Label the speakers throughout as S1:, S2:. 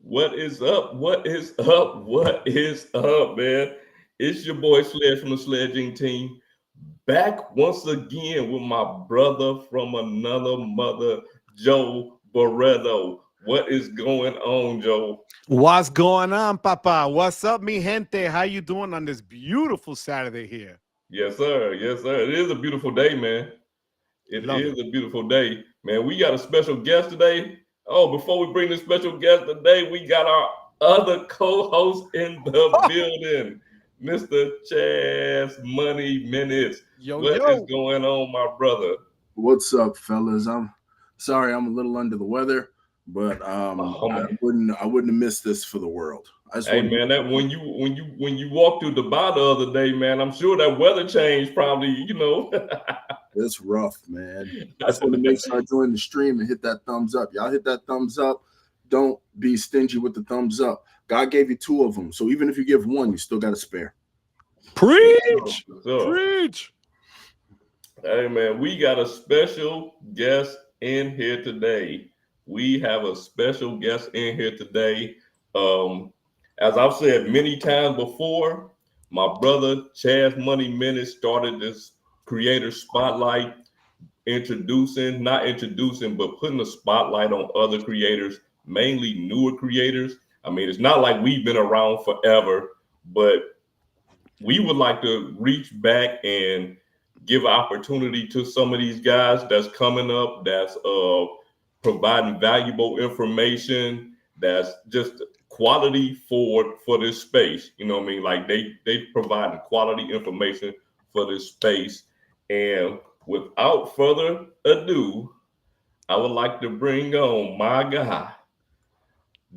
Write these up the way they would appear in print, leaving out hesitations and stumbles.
S1: What is up? What is up? What is up, man? It's your boy Sledge from the SledgeInc team, back once again with my brother from another mother, Joe Barreto. What is going on, Joe?
S2: What's going on, Papa? What's up, mi gente? How you doing on this beautiful Saturday here?
S1: Yes, sir. Yes, sir. It is a beautiful day, man. It
S2: Love
S1: is
S2: it.
S1: a beautiful day, man. We got a special guest today. Oh, before we bring the special guest today, we got our other co-host in the building, Mr. Chaz Money Minutes.
S2: Yo,
S1: What is
S2: yo.
S1: going on, my brother?
S3: What's up, fellas? I'm sorry I'm a little under the weather, but
S1: Oh,
S3: I
S1: man.
S3: wouldn't have missed this for the world. I just
S1: Hey,
S3: want
S1: man, that when you walked through Dubai the other day, man, I'm sure that weather change probably.
S3: it's rough, man. I just want to make sure I join the stream and hit that thumbs up. Y'all hit that thumbs up. Don't be stingy with the thumbs up. God gave you 2 of them, so even if you give 1, you still got to spare.
S2: Preach.
S1: So,
S2: Preach.
S1: hey, man, we got a special guest in here today. We have a special guest in here today. As I've said many times before, my brother Chaz Money Minute started this creator spotlight, not introducing, but putting a spotlight on other creators, mainly newer creators. I mean, it's not like we've been around forever, but we would like to reach back and give opportunity to some of these guys that's coming up, that's providing valuable information, that's just quality for this space. You know what I mean? Like they provide quality information for this space. And without further ado, I would like to bring on my guy,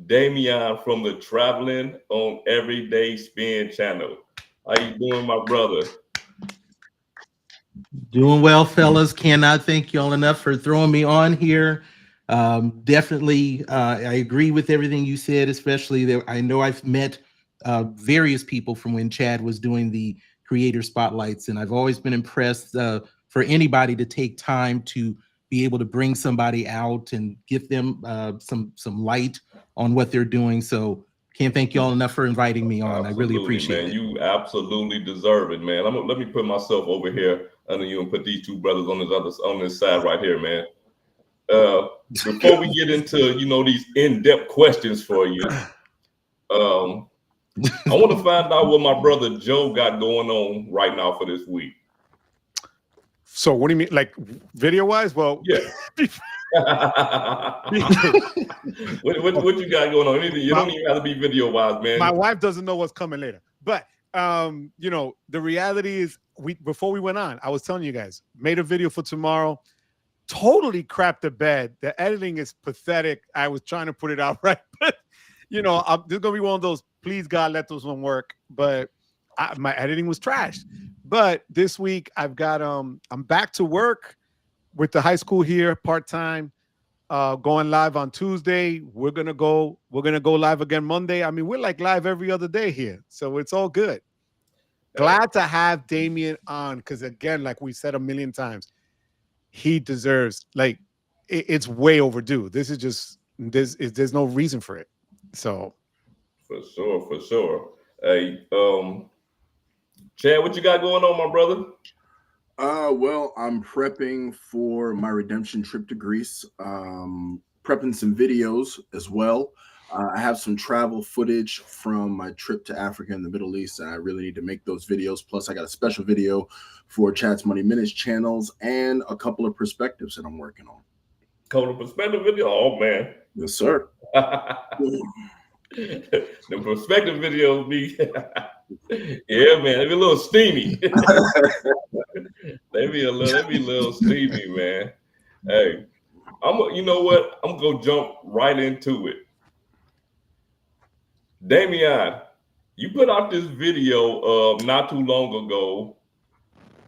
S1: Damian from the Traveling on Everyday Spin channel. How you doing, my brother?
S4: Doing well, fellas. Cannot thank y'all enough for throwing me on here. Definitely, I agree with everything you said, especially that I know I've met various people from when Chad was doing the creator spotlights, and I've always been impressed for anybody to take time to be able to bring somebody out and give them some light on what they're doing. So can't thank y'all enough for inviting me on.
S1: Absolutely,
S4: I really appreciate
S1: man.
S4: it.
S1: You absolutely deserve it, man. Let me put myself over here under you and put these 2 brothers on this side right here, man. Before we get into these in-depth questions for you, I want to find out what my brother Joe got going on right now for this week.
S2: So what do you mean, like video-wise? Well,
S1: Yeah. what you got going on? Anything? You don't even have to be video-wise, man.
S2: my wife doesn't know what's coming later. But the reality is before we went on, I was telling you guys, made a video for tomorrow. Totally crapped the bed. The editing is pathetic. I was trying to put it out right, but there's gonna be one of those. Please God, let those one work. But my editing was trashed. But this week I've got I'm back to work with the high school here part time. Going live on Tuesday. We're gonna go live again Monday. I mean, we're like live every other day here, so it's all good. Glad to have Damien on because again, like we said a million times, he deserves it's way overdue. This is just there's no reason for it. So
S1: For sure. Hey, Chad, what you got going on, my brother?
S3: Well, I'm prepping for my redemption trip to Greece. Prepping some videos as well. I have some travel footage from my trip to Africa and the Middle East, and I really need to make those videos. Plus, I got a special video for Chad's Money Minutes channels and a couple of perspectives that I'm working on.
S1: Couple of perspective video? Oh, man.
S3: Yes, sir.
S1: The perspective video be, yeah, man, they be a little steamy. they be a little steamy, man. Hey, you know what? I'm gonna jump right into it. Damian, you put out this video not too long ago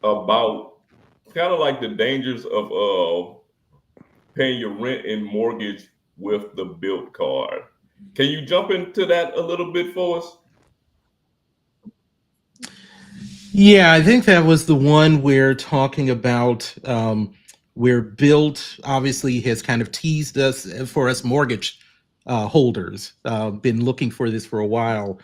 S1: about kind of like the dangers of paying your rent and mortgage with the Bilt card. Can you jump into that a little bit for us?
S4: Yeah, I think that was the one we're talking about, where Bilt obviously has kind of teased us for us mortgage holders. Been looking for this for a while.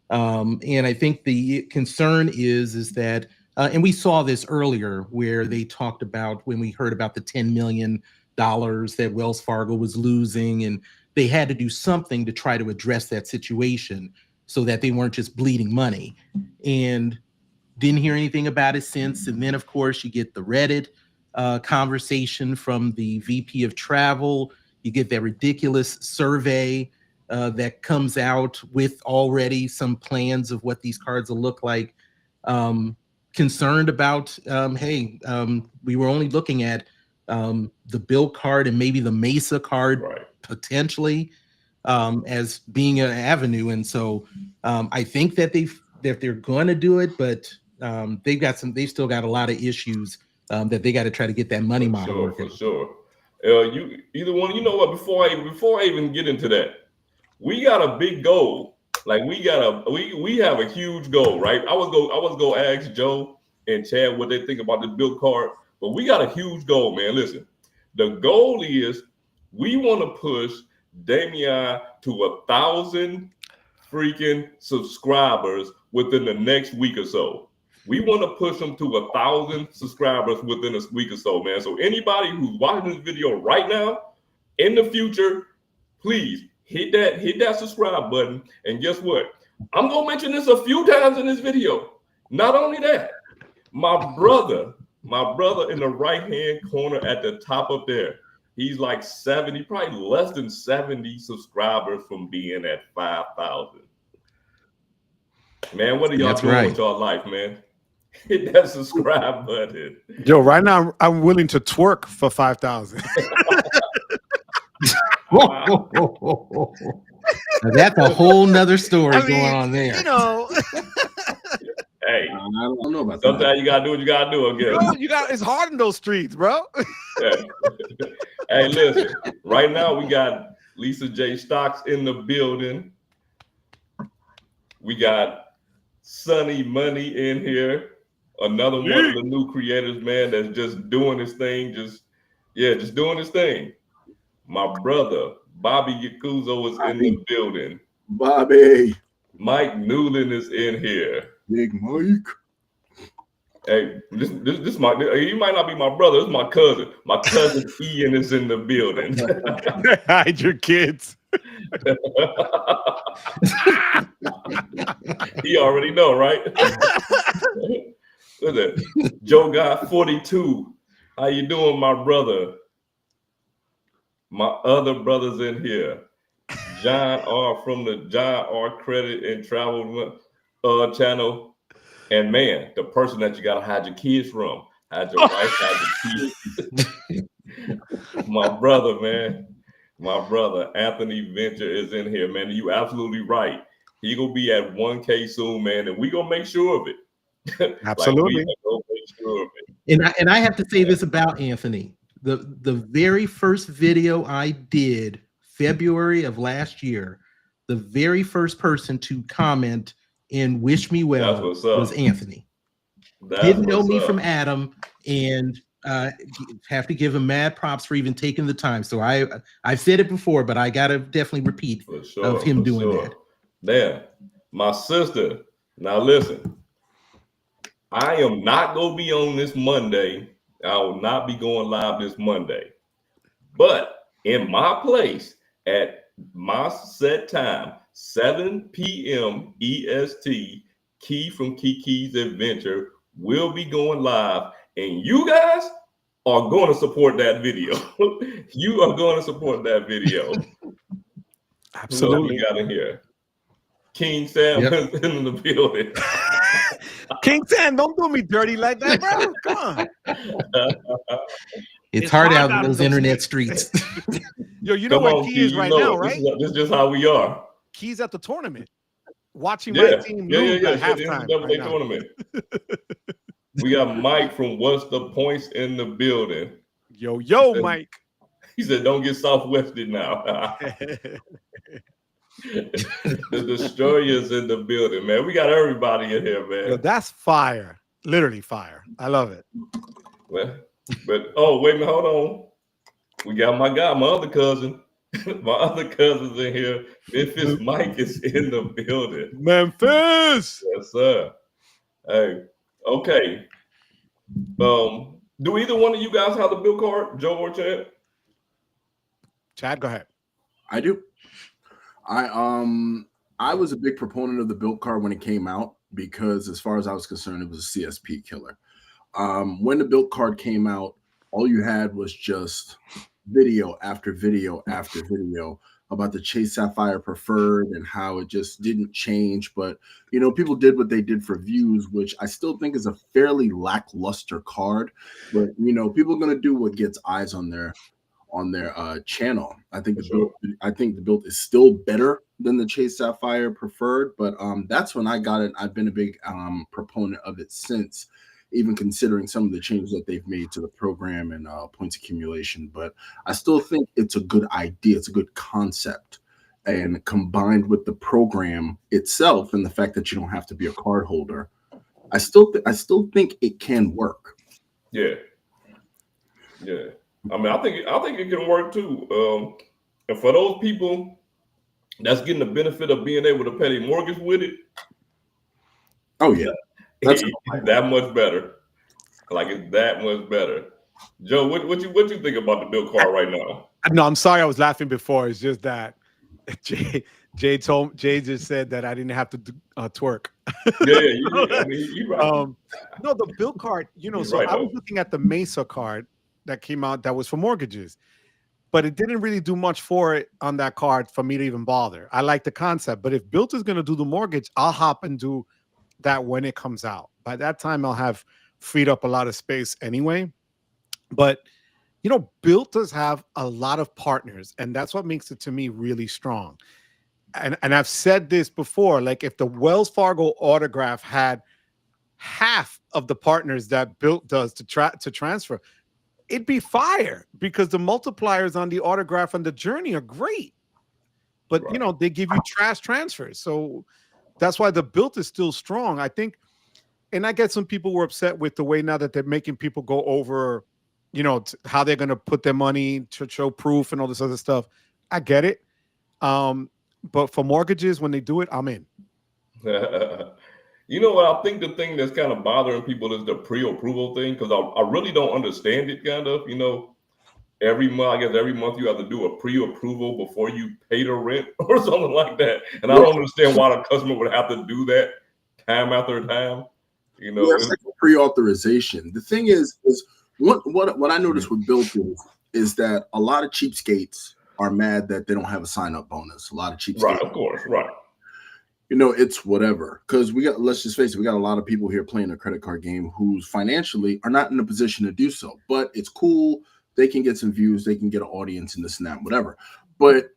S4: And I think the concern is that, and we saw this earlier where they talked about when we heard about the $10 million that Wells Fargo was losing, and they had to do something to try to address that situation so that they weren't just bleeding money. And didn't hear anything about it since. And then, of course, you get the Reddit conversation from the VP of travel. You get that ridiculous survey that comes out with already some plans of what these cards will look like. Concerned about, we were only looking at the Bilt card and maybe the Mesa card potentially as being an avenue. And so I think that they're going to do it, but they've still got a lot of issues that they got to try to get that money model working.
S1: For sure. You either one. You know what? Before I even get into that, we got a big goal. Like we have a huge goal, right? I was go ask Joe and Chad what they think about the Bilt card, but we got a huge goal, man. Listen, the goal is we want to push Damian to 1,000 freaking subscribers within the next week or so. We want to push them to 1,000 subscribers within a week or so, man. So anybody who's watching this video right now, in the future, please hit that subscribe button. And guess what? I'm gonna mention this a few times in this video. Not only that, my brother in the right-hand corner at the top up there, he's like 70, probably less than 70 subscribers from being at 5,000. Man, what are y'all doing with y'all life, man? Hit that subscribe button.
S2: Yo, right now I'm willing to twerk for 5,000.
S4: That's a whole nother story going on there.
S2: You know.
S1: Hey,
S3: I don't know about
S1: sometimes
S3: that.
S1: you gotta do what you gotta do again.
S2: It's hard in those streets, bro.
S1: Hey, listen. Right now we got Lisa J. Stocks in the building. We got Sunny Money in here. Another one of the new creators, man, that's just doing his thing. Just doing his thing. My brother, Bobby Yakuzo, is in the building.
S3: Bobby.
S1: Mike Newland is in here.
S3: Big Mike.
S1: Hey, this my, he might not be my brother, it's my cousin. My cousin Ian is in the building.
S2: Hide your kids.
S1: He already know, right? Look at that. Joe Guy 42. How you doing, my brother? My other brothers in here. John R. from the John R. Credit and Travel channel. And man, the person that you gotta hide your kids from. Hide your wife, hide your kids. My brother, man. My brother, Anthony Venture, is in here, man. You absolutely right. He gonna be at 1K soon, man, and we gonna make sure of it.
S2: Absolutely.
S1: Make sure of it.
S4: And I have to say this about Anthony. The very first video I did, February of last year, the very first person to comment and wish me well was Anthony. Didn't know me from Adam, and have to give him mad props for even taking the time. So I've said it before, but I gotta definitely repeat of him doing that.
S1: Damn, my sister. Now listen, I am not gonna be on this Monday. I will not be going live this Monday. But in my place at my set time, 7 p.m. EST, Key from Kiki's Adventure will be going live. And you guys are going to support that video. You are going to support that video.
S2: Absolutely.
S1: We got in here. King Sam is in the building.
S2: King Sam, don't do me dirty like that, bro. Come on.
S4: It's hard out in those internet streets.
S2: Yo, you know where Key is right now, right?
S1: This is just how we are.
S2: Key's at the tournament, watching my team lose at halftime.
S1: Right tournament. We got Mike from What's the Points in the building.
S2: Yo, Mike.
S1: He said, "Don't get Southwested now." The Destroyer's in the building, man. We got everybody in here, man.
S2: Yo, that's fire. Literally fire. I love it.
S1: Well, but oh, wait a minute, hold on. We got my guy, my other cousin. My other cousins in here. Memphis Mike is in the building.
S2: Memphis.
S1: Yes, sir. Hey, okay. Do either one of you guys have the Bilt card, Joe or Chad?
S2: Chad, go ahead.
S3: I do. I was a big proponent of the Bilt card when it came out because, as far as I was concerned, it was a CSP killer. When the Bilt card came out, all you had was just video after video after video about the Chase Sapphire Preferred and how it just didn't change. But people did what they did for views, which I still think is a fairly lackluster card. But people are going to do what gets eyes on their channel. I think the Bilt is still better than the Chase Sapphire Preferred, but that's when I got it. I've been a big proponent of it since, even considering some of the changes that they've made to the program and points accumulation. But I still think it's a good idea. It's a good concept, and combined with the program itself and the fact that you don't have to be a card holder, I still think it can work.
S1: Yeah. I mean, I think it can work too. And for those people that's getting the benefit of being able to pay their mortgage with it,
S3: oh yeah,
S1: that's that much better. Like, it's that much better. Joe, what you think about the Bilt card right now?
S2: No, I'm sorry, I was laughing before. It's just that Jay just said that I didn't have to twerk.
S1: You right.
S2: No, the Bilt card, so right, I was looking at the Mesa card that came out that was for mortgages, but it didn't really do much for it on that card for me to even bother. I like the concept, but if Bilt is going to do the mortgage, I'll hop and do that when it comes out. By that time, I'll have freed up a lot of space anyway. But Bilt does have a lot of partners, and that's what makes it, to me, really strong. And I've said this before, like, if the Wells Fargo autograph had half of the partners that Bilt does to transfer, it'd be fire, because the multipliers on the autograph and the journey are great. But right, they give you trash transfers. So that's why the Bilt is still strong, I think. And I get some people were upset with the way now that they're making people go over, how they're going to put their money to show proof and all this other stuff. I get it. But for mortgages, when they do it, I'm in.
S1: You know what? I think the thing that's kind of bothering people is the pre-approval thing, because I really don't understand it. Kind of, every month you have to do a pre-approval before you pay the rent or something like that, and I don't understand why the customer would have to do that time after time.
S3: It's like a pre-authorization. The thing is what I noticed with Bilt is that a lot of cheapskates are mad that they don't have a sign-up bonus. A lot of cheapskates,
S1: right? Of course, right.
S3: It's whatever, because let's just face it, we got a lot of people here playing a credit card game who's financially are not in a position to do so, but it's cool. They can get some views, they can get an audience and this and that, whatever. But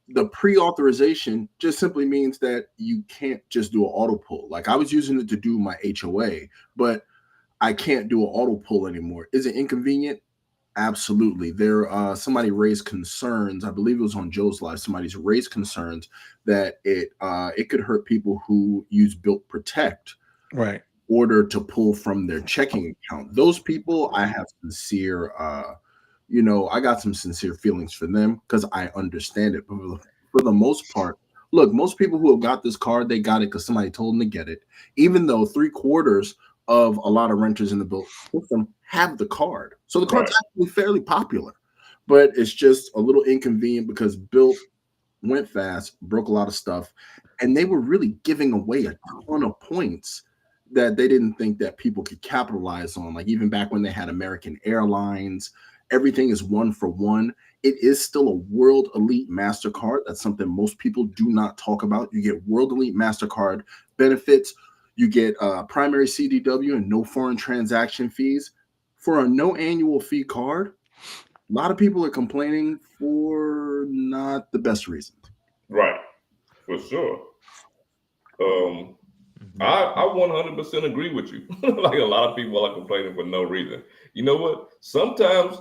S3: the pre-authorization just simply means that you can't just do an auto pull. Like, I was using it to do my HOA, but I can't do an auto pull anymore. Is it inconvenient? Absolutely. Somebody raised concerns. I believe it was on Joe's Live. Somebody's raised concerns that it could hurt people who use Bilt Protect,
S2: right,
S3: in order to pull from their checking account. Those people, I have sincere, I got some sincere feelings for them, because I understand it. But for the most part, look, most people who have got this card, they got it because somebody told them to get it. Even though 3/4 of a lot of renters in the Bilt system have the card. So the card's actually fairly popular, but it's just a little inconvenient because Bilt went fast, broke a lot of stuff, and they were really giving away a ton of points that they didn't think that people could capitalize on. Like, even back when they had American Airlines, everything is 1 for 1. It is still a World Elite MasterCard. That's something most people do not talk about. You get World Elite MasterCard benefits. You get primary CDW and no foreign transaction fees. For a no annual fee card, a lot of people are complaining for not the best reasons.
S1: Right, for sure. I 100% agree with you. Like, a lot of people are complaining for no reason. You know what? Sometimes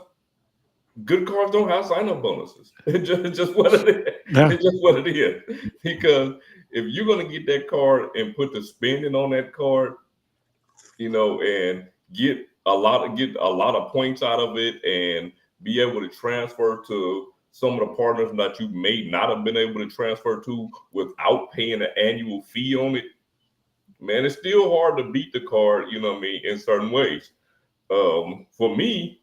S1: good cards don't have sign-up bonuses. It's just what it is. Yeah. It's just what it is. Because if you're going to get that card and put the spending on that card, and get a lot of points out of it and be able to transfer to some of the partners that you may not have been able to transfer to without paying an annual fee on it, man, it's still hard to beat the card, you know what I mean, in certain ways. For me,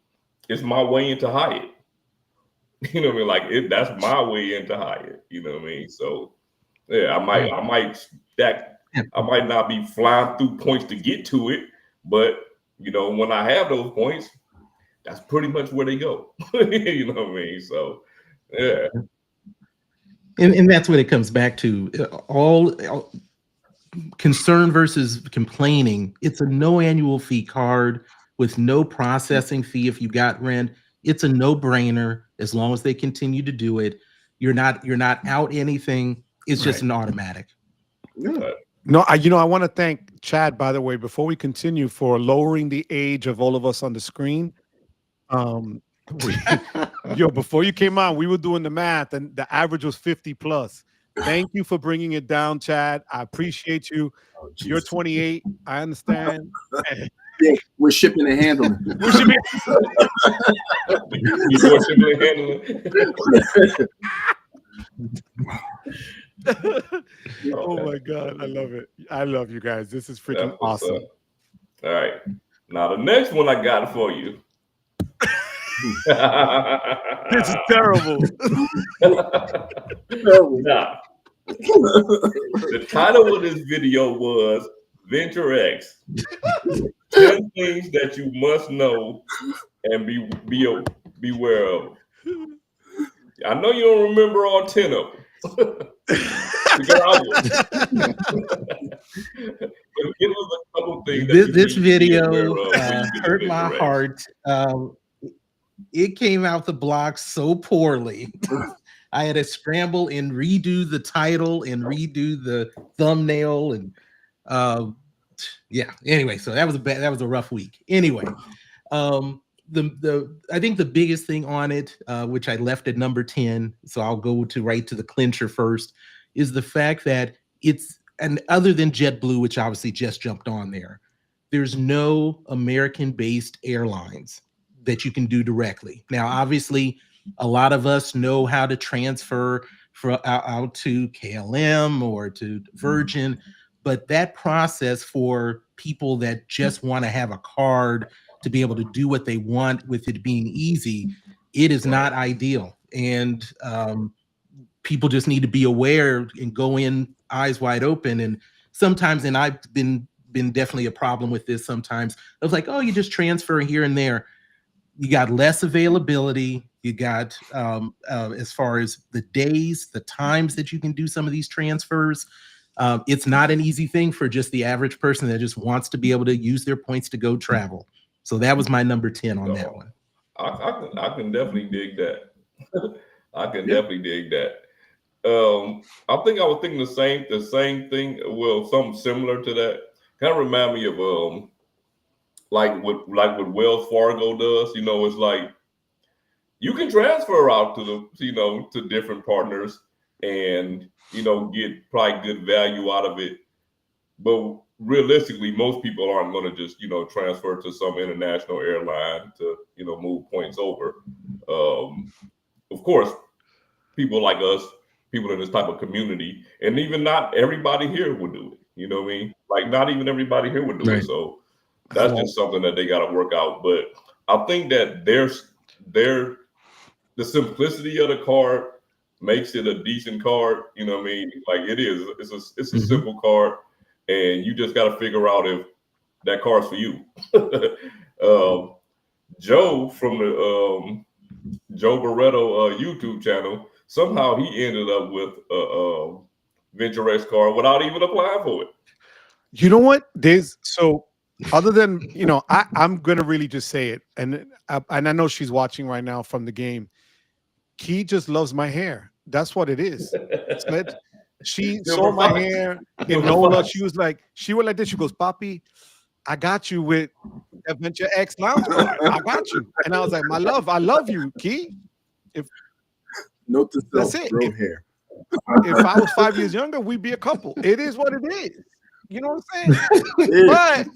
S1: it's my way into Hyatt. You know what I mean? Like that's my way into Hyatt, you know what I mean? So yeah, I might stack, I might not be flying through points to get to it, but you know, when I have those points, that's pretty much where they go. You know what I mean? So yeah.
S4: And that's what it comes back to. All concern versus complaining. It's a no annual fee card with no processing fee if you got rent. It's a no-brainer as long as they continue to do it. You're not out anything. It's just an automatic.
S3: Yeah.
S2: No, I want to thank Chad, by the way, before we continue, for lowering the age of all of us on the screen. Before you came on, we were doing the math, and the average was 50 plus. Thank you for bringing it down, Chad. I appreciate you. You're 28. I understand.
S3: Yeah, we're shipping and handling.
S1: We're shipping and handling.
S2: Oh my God, I love it. I love you guys. This is freaking awesome.
S1: All right. Now the next one I got for you.
S2: This is terrible.
S1: Nah. The title of this video was Venture X. 10 things that you must know and beware of. I know you don't remember all 10 of them. Because I would. Give us a couple things
S4: this video hurt my heart. It came out the block so poorly. I had to scramble and redo the title and redo the thumbnail and anyway, so that was a rough week. Anyway, I think the biggest thing on it, which I left at number 10, so I'll go right to the clincher first, is the fact that and other than JetBlue, which obviously just jumped on there, there's no American-based airlines that you can do directly. Now, obviously, a lot of us know how to transfer out to KLM or to Virgin, but that process for people that just want to have a card to be able to do what they want with it being easy, it is not ideal. And people just need to be aware and go in eyes wide open. And sometimes, and I've been definitely a problem with this sometimes, I was like, oh, you just transfer here and there. You got less availability. You got, as far as the days, the times that you can do some of these transfers, it's not an easy thing for just the average person that just wants to be able to use their points to go travel. So that was my number 10 on that one.
S1: I can definitely dig that. I can definitely dig that. I think I was thinking the same thing. Well, something similar to that. Kind of remind me of like what Wells Fargo does. You know, it's like you can transfer out to to different partners and get probably good value out of it. But realistically, most people aren't going to just transfer to some international airline to move points over. Of course, people like us, people in this type of community, and even not everybody here would do it. You know what I mean? Like not even everybody here would do it. So that's just something that they got to work out. But I think that the simplicity of the card makes it a decent card. You know what I mean? Like it is. It's a simple card, and you just got to figure out if that card's for you. Joe from the Joe Barreto YouTube channel, somehow he ended up with a Venture X card without even applying for it.
S2: You know what? Other than I'm gonna really just say it, and I know she's watching right now from the game. Key just loves my hair. That's what it is. She saw my hair in NOLA. She went like this. She goes, "Papi, I got you with a Venture X lounge card. I got you." And I was like, "My love, I love you, Key."
S3: Note to self,
S2: that's it.
S3: grow hair.
S2: If I was 5 years younger, we'd be a couple. It is what it is. You know what I'm saying? But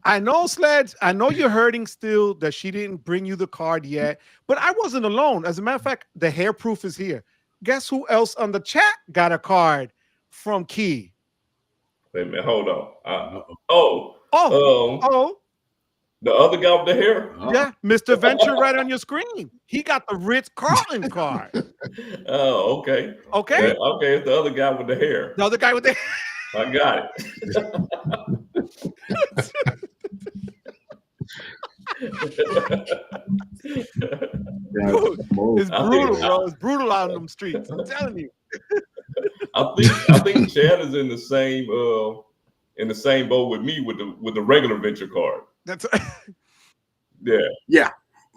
S2: I know, Sledge. I know you're hurting still that she didn't bring you the card yet, but I wasn't alone. As a matter of fact, the hair proof is here. Guess who else on the chat got a card from Key?
S1: Wait a minute, hold on.
S2: Oh,
S1: the other guy with the hair.
S2: yeah, Mr. Venture right on your screen. He got the Ritz-Carlton card.
S1: Oh, okay.
S2: Okay.
S1: Yeah, okay, it's the other guy with the hair.
S2: The other guy with the
S1: I got it.
S2: Dude, it's brutal, bro. It's brutal out in them streets. I'm telling you.
S1: I think Chad is in the same boat with me with the regular venture card.
S2: That's
S1: yeah.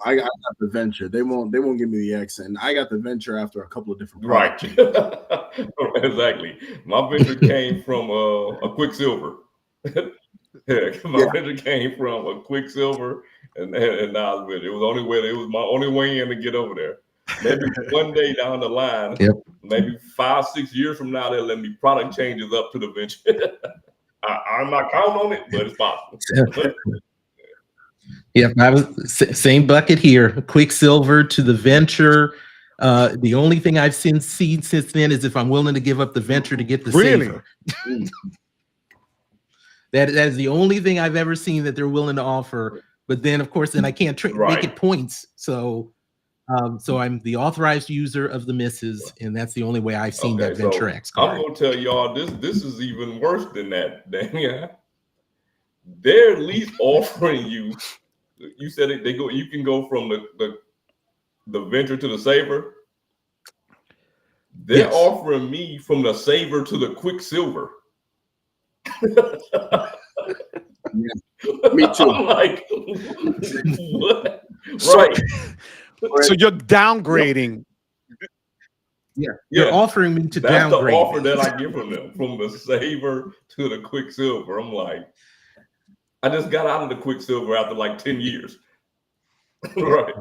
S3: I got the venture. They won't give me the X, and I got the venture after a couple of different
S1: right. Exactly. My venture came from a Quicksilver. Venture came from a Quicksilver, and now it's it was my only way in to get over there. Maybe one day down the line, maybe 5-6 years from now, they'll let me product changes up to the venture. I'm not counting on it, but it's possible.
S4: Yeah, I was same bucket here. Quicksilver to the venture. The only thing I've seen since then is if I'm willing to give up the venture to get the saver. That is the only thing I've ever seen that they're willing to offer. But then, of course, I can't make it points. So I'm the authorized user of the misses, and that's the only way I've seen that Venture X card.
S1: I'm gonna tell y'all this is even worse than that. They're at least offering you. You said it. You can go from the venture to the saver. They're offering me from the saver to the Quicksilver.
S3: Me too.
S1: I'm like, what? Right.
S2: So you're downgrading.
S4: You're offering me to downgrade.
S1: That's the offer that I get from them, from the saver to the Quicksilver. I'm like, I just got out of the Quicksilver after like 10 years. Right.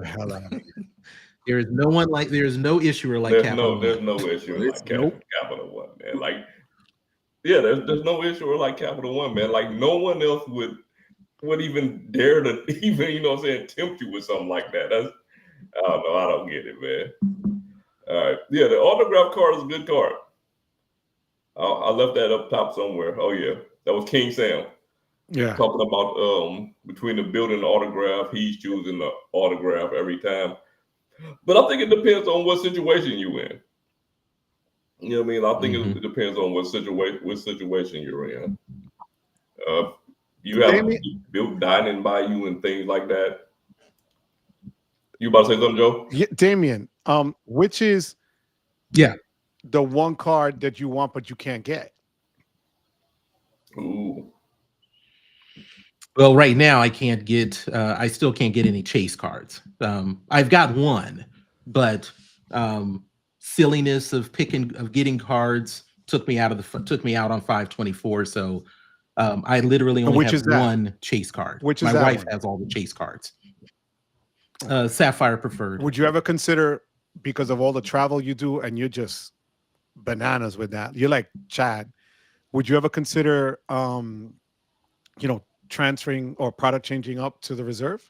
S4: There is no issuer like Capital One.
S1: There's no issuer like Capital One, man. Like, yeah, there's no issuer like Capital One, man. Like, no one else would even dare to even, tempt you with something like that. I don't know. I don't get it, man. All right. Yeah, the autograph card is a good card. I left that up top somewhere. Oh, yeah. That was King Sam.
S2: Yeah.
S1: Talking about between the Bilt and the autograph, he's choosing the autograph every time. But I think it depends on what situation you're in. You know what I mean? I think it depends on what situation you're in. You have Bilt dining by you and things like that. You about to say something, Joe?
S2: Yeah, Damien, which is the one card that you want but you can't get?
S1: Ooh.
S4: Well, right now I can't get. I still can't get any chase cards. I've got one, but silliness of getting cards took me out on 524. So I literally only have one chase card.
S2: Which is
S4: my wife has all the chase cards. Sapphire preferred.
S2: Would you ever consider, because of all the travel you do and you're just bananas with that, you're like Chad, would you ever consider transferring or product changing up to the reserve?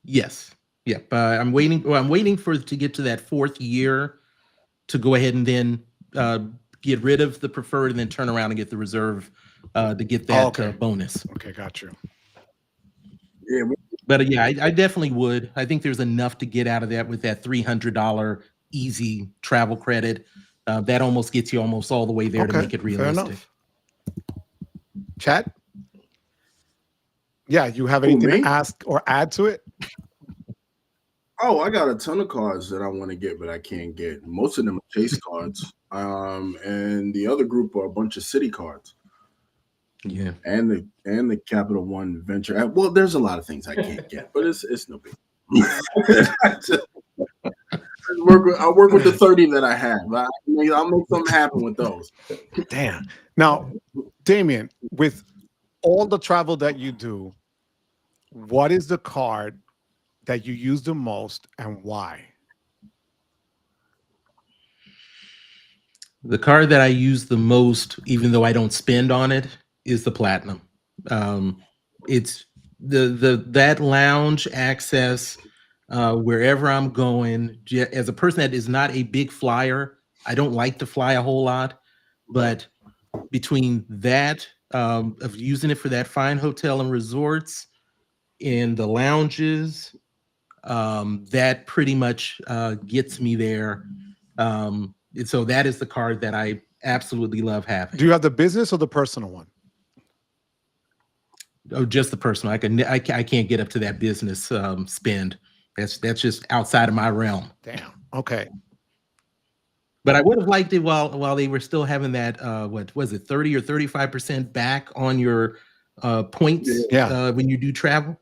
S4: Yes. Yep. I'm waiting to get to that 4th year to go ahead and then get rid of the preferred and then turn around and get the reserve to get that bonus.
S2: Okay, got you.
S3: Yeah.
S4: But I definitely would. I think there's enough to get out of that with that $300 easy travel credit. That almost gets you almost all the way there to make it realistic.
S2: Chad? Yeah, you have anything to ask or add to it?
S3: Oh, I got a ton of cards that I want to get, but I can't get. Most of them are chase cards. And the other group are a bunch of city cards.
S4: Yeah.
S3: And the Capital One Venture. Well, there's a lot of things I can't get, but it's no big. I'll work with the 30 that I have. I'll make something happen with those.
S2: Damn. Now, Damien, with all the travel that you do, what is the card that you use the most and why?
S4: The card that I use the most, even though I don't spend on it, is the platinum. It's that lounge access wherever I'm going. As a person that is not a big flyer, I don't like to fly a whole lot, but between that of using it for that fine hotel and resorts and the lounges, that pretty much gets me there. And so that is the card that I absolutely love having.
S2: Do you have the business or the personal one?
S4: Oh, just the personal. I can't get up to that business spend. That's just outside of my realm.
S2: Damn. Okay.
S4: But I would have liked it while they were still having that what was it, 30 or 35% back on your points when you do travel.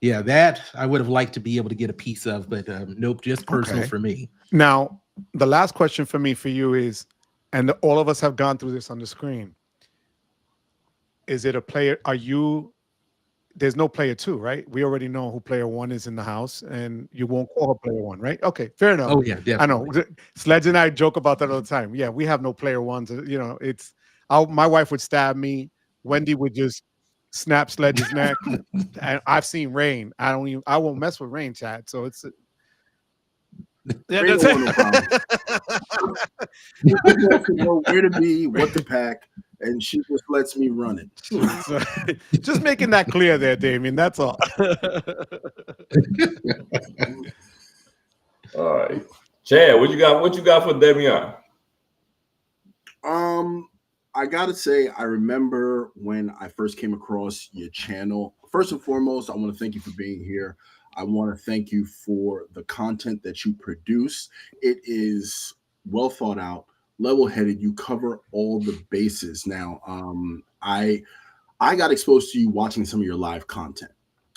S4: Yeah, that I would have liked to be able to get a piece of, but nope, just personal for me.
S2: Now, the last question for me for you is, and all of us have gone through this on the screen. Is it a player? There's no player 2, right? We already know who player 1 is in the house, and you won't call her player 1, right? Okay, fair enough.
S4: Oh yeah, definitely.
S2: I know. Sledge and I joke about that all the time. Yeah, we have no player 1s. You know, my wife would stab me. Wendy would just snap Sledge's neck. And I've seen Rain. I won't mess with Rain, Chad. So it's
S3: That's it. She wants to know where to be, what to pack, and she just lets me run it.
S2: So, just making that clear there, Damien. That's all.
S1: All right, Chad, what you got for Damien?
S3: I gotta say, I remember when I first came across your channel. First and foremost, I want to thank you for being here. I want to thank you for the content that you produce. It is well thought out, level-headed. You cover all the bases. Now, I got exposed to you watching some of your live content,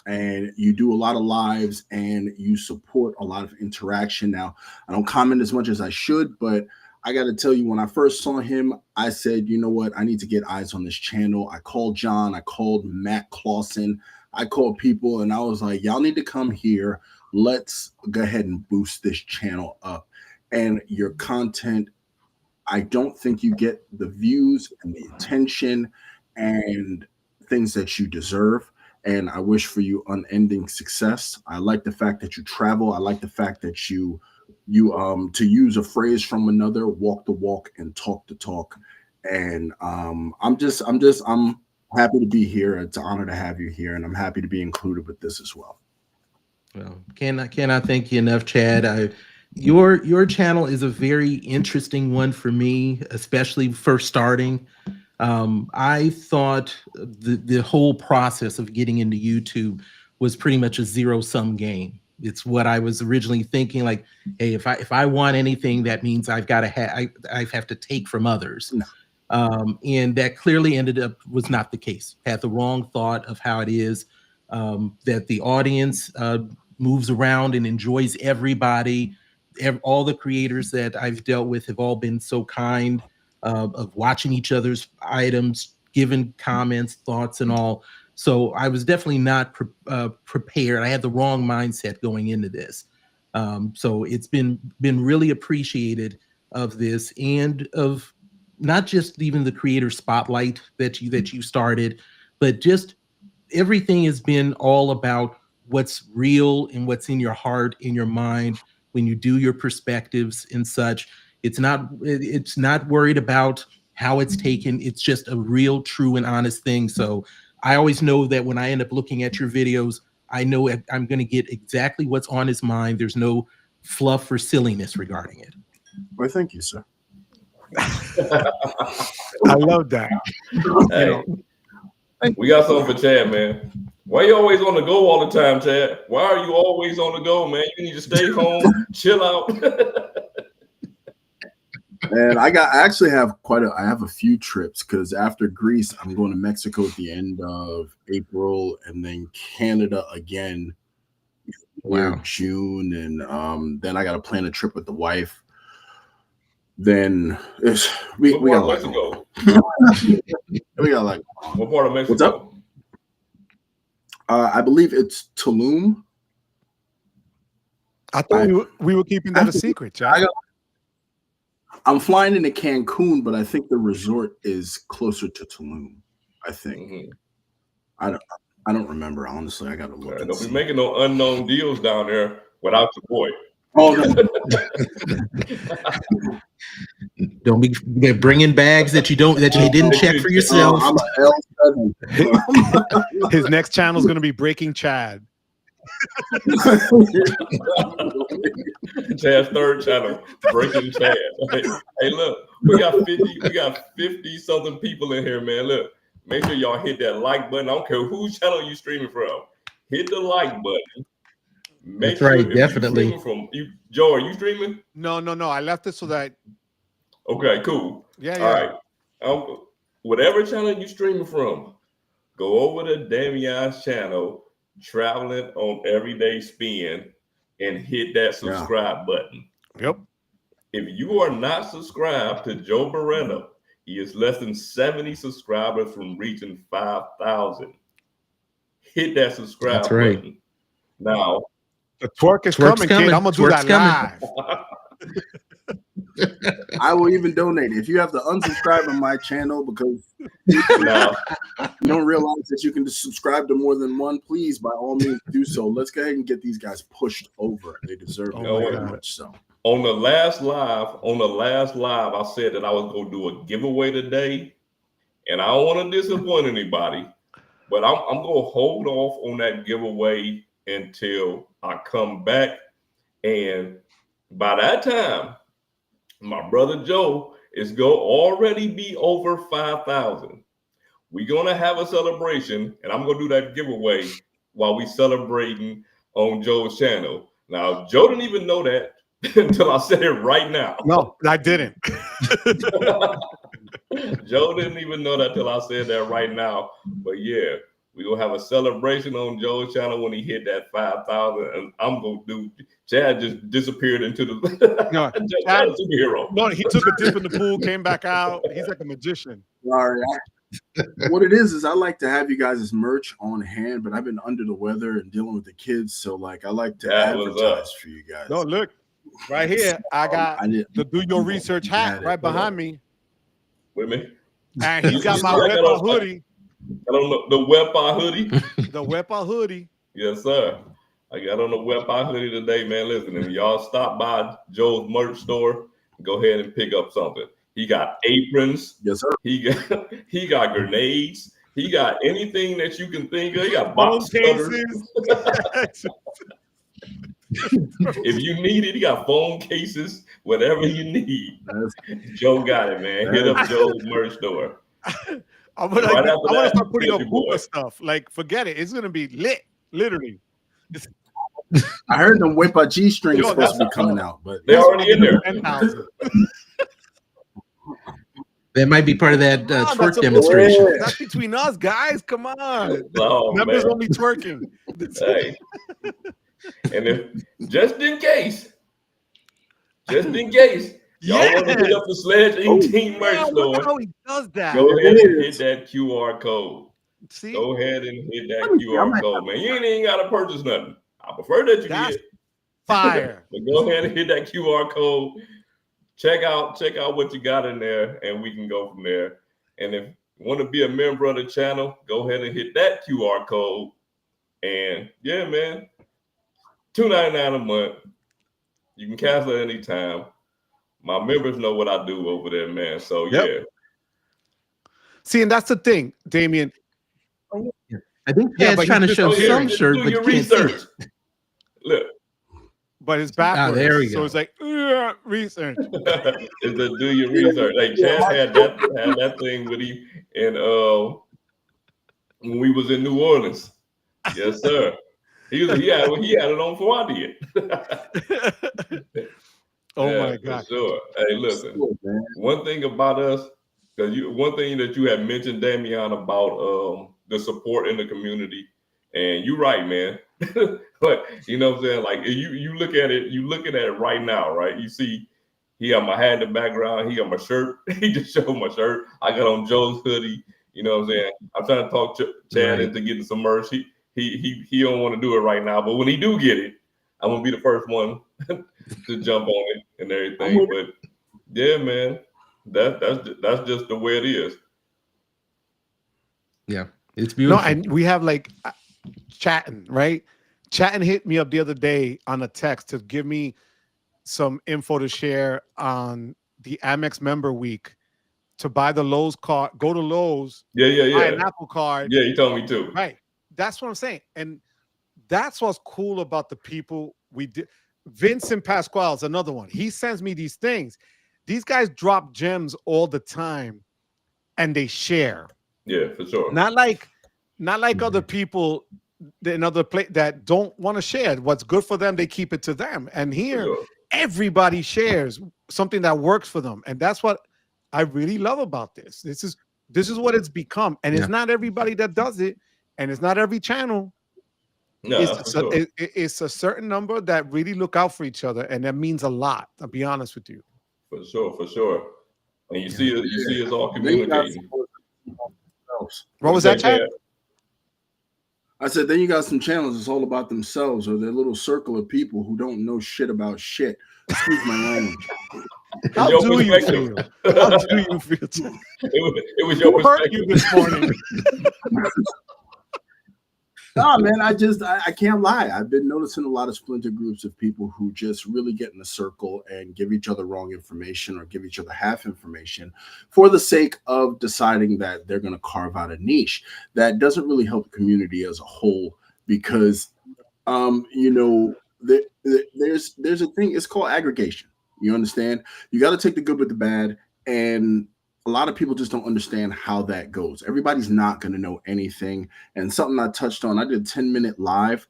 S3: and you do a lot of lives and you support a lot of interaction. Now, I don't comment as much as I should, but I got to tell you, when I first saw him, I said, you know what? I need to get eyes on this channel. I called John. I called Matt Clausen. I called people, and I was like, y'all need to come here. Let's go ahead and boost this channel up. And your content, I don't think you get the views and the attention and things that you deserve. And I wish for you unending success. I like the fact that you travel. I like the fact that you to use a phrase from another, walk the walk and talk the talk. And I'm happy to be here. It's an honor to have you here, and I'm happy to be included with this as well.
S4: Well, cannot thank you enough, Chad. Your channel is a very interesting one for me, especially first starting. I thought the whole process of getting into YouTube was pretty much a zero-sum game. It's what I was originally thinking. Like, hey, if I want anything, that means I've got to I have to take from others.
S3: No.
S4: And that clearly was not the case. Had the wrong thought of how it is, that the audience moves around and enjoys everybody. All the creators that I've dealt with have all been so kind of watching each other's items, giving comments, thoughts, and all. So I was definitely not prepared. I had the wrong mindset going into this. So it's been really appreciated of this, and of not just even the creator spotlight that you started, but just everything has been all about what's real and what's in your heart, in your mind, when you do your perspectives and such. It's not worried about how it's taken. It's just a real, true, and honest thing. So I always know that when I end up looking at your videos, I know I'm going to get exactly what's on his mind. There's no fluff or silliness regarding it.
S3: Well, thank you, sir.
S2: I love that.
S1: Hey, we got something for Chad, man. Why you always on the go all the time, Chad? Why are you always on the go, man? You need to stay home, chill out.
S3: And I actually have I have a few trips, because after Greece, I'm going to Mexico at the end of April, and then Canada again in June, and then I got to plan a trip with the wife. Then we got Mexico. We got like
S1: what part of Mexico?
S3: What's up? I believe it's Tulum.
S2: I thought we were keeping that a secret, Chad.
S3: I'm flying into Cancun, but I think the resort is closer to Tulum. I think.
S1: Mm-hmm.
S3: I don't remember, honestly. I gotta look.
S1: Don't be making no unknown deals down there without your boy.
S3: Oh no.
S4: Don't be bringing bags that you didn't check for yourself.
S3: I'm an L7.
S2: His next channel is going to be Breaking Chad.
S1: Chad's third channel, Breaking Chad. Hey, look, we got 50 something people in here, man. Look, make sure y'all hit that like button. I don't care whose channel you streaming from. Hit the like button.
S4: That's right, definitely.
S1: Joe, are you streaming?
S2: No. I left it so that.
S1: Okay, cool.
S2: Yeah.
S1: All right. Whatever channel you streaming from, go over to Damian's channel, Traveling on Everyday Spin, and hit that subscribe button.
S2: Yep.
S1: If you are not subscribed to Joe Moreno, he is less than 70 subscribers from reaching 5,000. Hit that subscribe button. Now,
S2: the twerk is coming, kid. I'm gonna do that live.
S3: I will even donate if you have to unsubscribe on my channel because you don't realize that you can just subscribe to more than one. Please, by all means, do so. Let's go ahead and get these guys pushed over. They deserve it very much. So,
S1: on the last live, I said that I was gonna do a giveaway today, and I don't want to disappoint anybody, but I'm gonna hold off on that giveaway until I come back, and by that time, my brother Joe is going to already be over 5,000. We're going to have a celebration, and I'm going to do that giveaway while we celebrating on Joe's channel. Now, Joe didn't even know that until I said it right now.
S2: No, I didn't.
S1: Joe didn't even know that till I said that right now. But yeah, we're going to have a celebration on Joe's channel when he hit that 5,000, and I'm going to do. Chad just disappeared into the superhero.
S2: No, he took a dip in the pool, came back out. He's like a magician.
S3: Sorry. What it is I like to have you guys' merch on hand, but I've been under the weather and dealing with the kids, so like I like to advertise for you guys.
S2: No, look, right here, I got the Do Your Research hat right behind me.
S1: With me,
S2: and he's got my Wepa hoodie.
S1: I don't know the Wepa hoodie.
S2: The Wepa hoodie.
S1: Yes, sir. I got on the Wepa hoodie today, man. Listen, if y'all stop by Joe's merch store, go ahead and pick up something. He got aprons.
S3: Yes, sir.
S1: He got grenades. He got anything that you can think of. He got box cutters. If you need it, he got phone cases. Whatever you need, Joe got it, man. Hit up Joe's merch store.
S2: I want to start putting up Hoopa stuff. Like, forget it. It's gonna be lit, literally.
S3: I heard them Wepa G strings supposed to be coming out, but
S1: they're already in there.
S4: That might be part of that twerk demonstration.
S2: That's between us, guys. Come on.
S1: Oh,
S2: members only twerking.
S1: Hey. And if just in case, y'all want to hit up the SledgeInc team merch store.
S2: How he does that?
S1: Go ahead and hit that QR code.
S2: See?
S1: Go ahead and hit that QR code, man. You ain't got to purchase nothing. I prefer that you did.
S2: Fire.
S1: But go ahead and hit that QR code. Check out what you got in there, and we can go from there. And if you want to be a member of the channel, go ahead and hit that QR code. And yeah, man, $2.99 a month. You can cancel at any time. My members know what I do over there, man. So yeah.
S2: See, and that's the thing, Damien.
S4: I think Chad's trying to show some shirt, but you can't see it.
S1: Look.
S2: But it's backwards.
S4: There we go.
S2: So it's like, research.
S1: It's a do your research. Like Chad had that thing with him and when we was in New Orleans. Yes, sir. He had it on before I did.
S2: My God.
S1: For sure. Hey, listen. One thing about us, one thing that you had mentioned, Damian, about the support in the community, and you're right, man. But you know what I'm saying? Like you look at it, you looking at it right now, right? You see, he got my hat in the background, he got my shirt, he just showed my shirt. I got on Joe's hoodie, you know what I'm saying? I'm trying to talk Chad into getting some merch. He don't want to do it right now, but when he do get it, I'm gonna be the first one to jump on it and everything. But Yeah, man. That's just the way it is.
S4: Yeah, it's
S2: No,
S4: beautiful.
S2: and we have like chatting, right? Chatting hit me up the other day on a text to give me some info to share on the Amex member week to buy the Lowe's card, go to Lowe's, buy an
S1: Yeah.
S2: Apple card.
S1: Yeah, you told me too.
S2: Right. That's what I'm saying. And that's what's cool about the people we did. Vincent Pasquale is another one. He sends me these things. These guys drop gems all the time and they share.
S1: Yeah, for sure.
S2: Not like other people in other place that don't want to share. What's good for them, they keep it to them. And here,
S1: sure.
S2: everybody shares something that works for them. And that's what I really love about this. This is what it's become. And it's not everybody that does it, and it's not every channel.
S1: No,
S2: It's a certain number that really look out for each other, and that means a lot. I'll be honest with you.
S1: For sure. And you see us all communicating.
S2: What was that, Chad?
S3: I said, then you got some channels that's all about themselves or their little circle of people who don't know shit about shit. Excuse my language.
S2: How do you feel? How do you feel?
S1: It was your
S2: Who hurt you this morning?
S3: No, man, I can't lie. I've been noticing a lot of splinter groups of people who just really get in a circle and give each other wrong information or give each other half information for the sake of deciding that they're going to carve out a niche that doesn't really help the community as a whole. Because, there's a thing. It's called aggregation. You understand? You got to take the good with the bad, and a lot of people just don't understand how that goes. Everybody's not going to know anything. And something I touched on, I did a 10-minute live,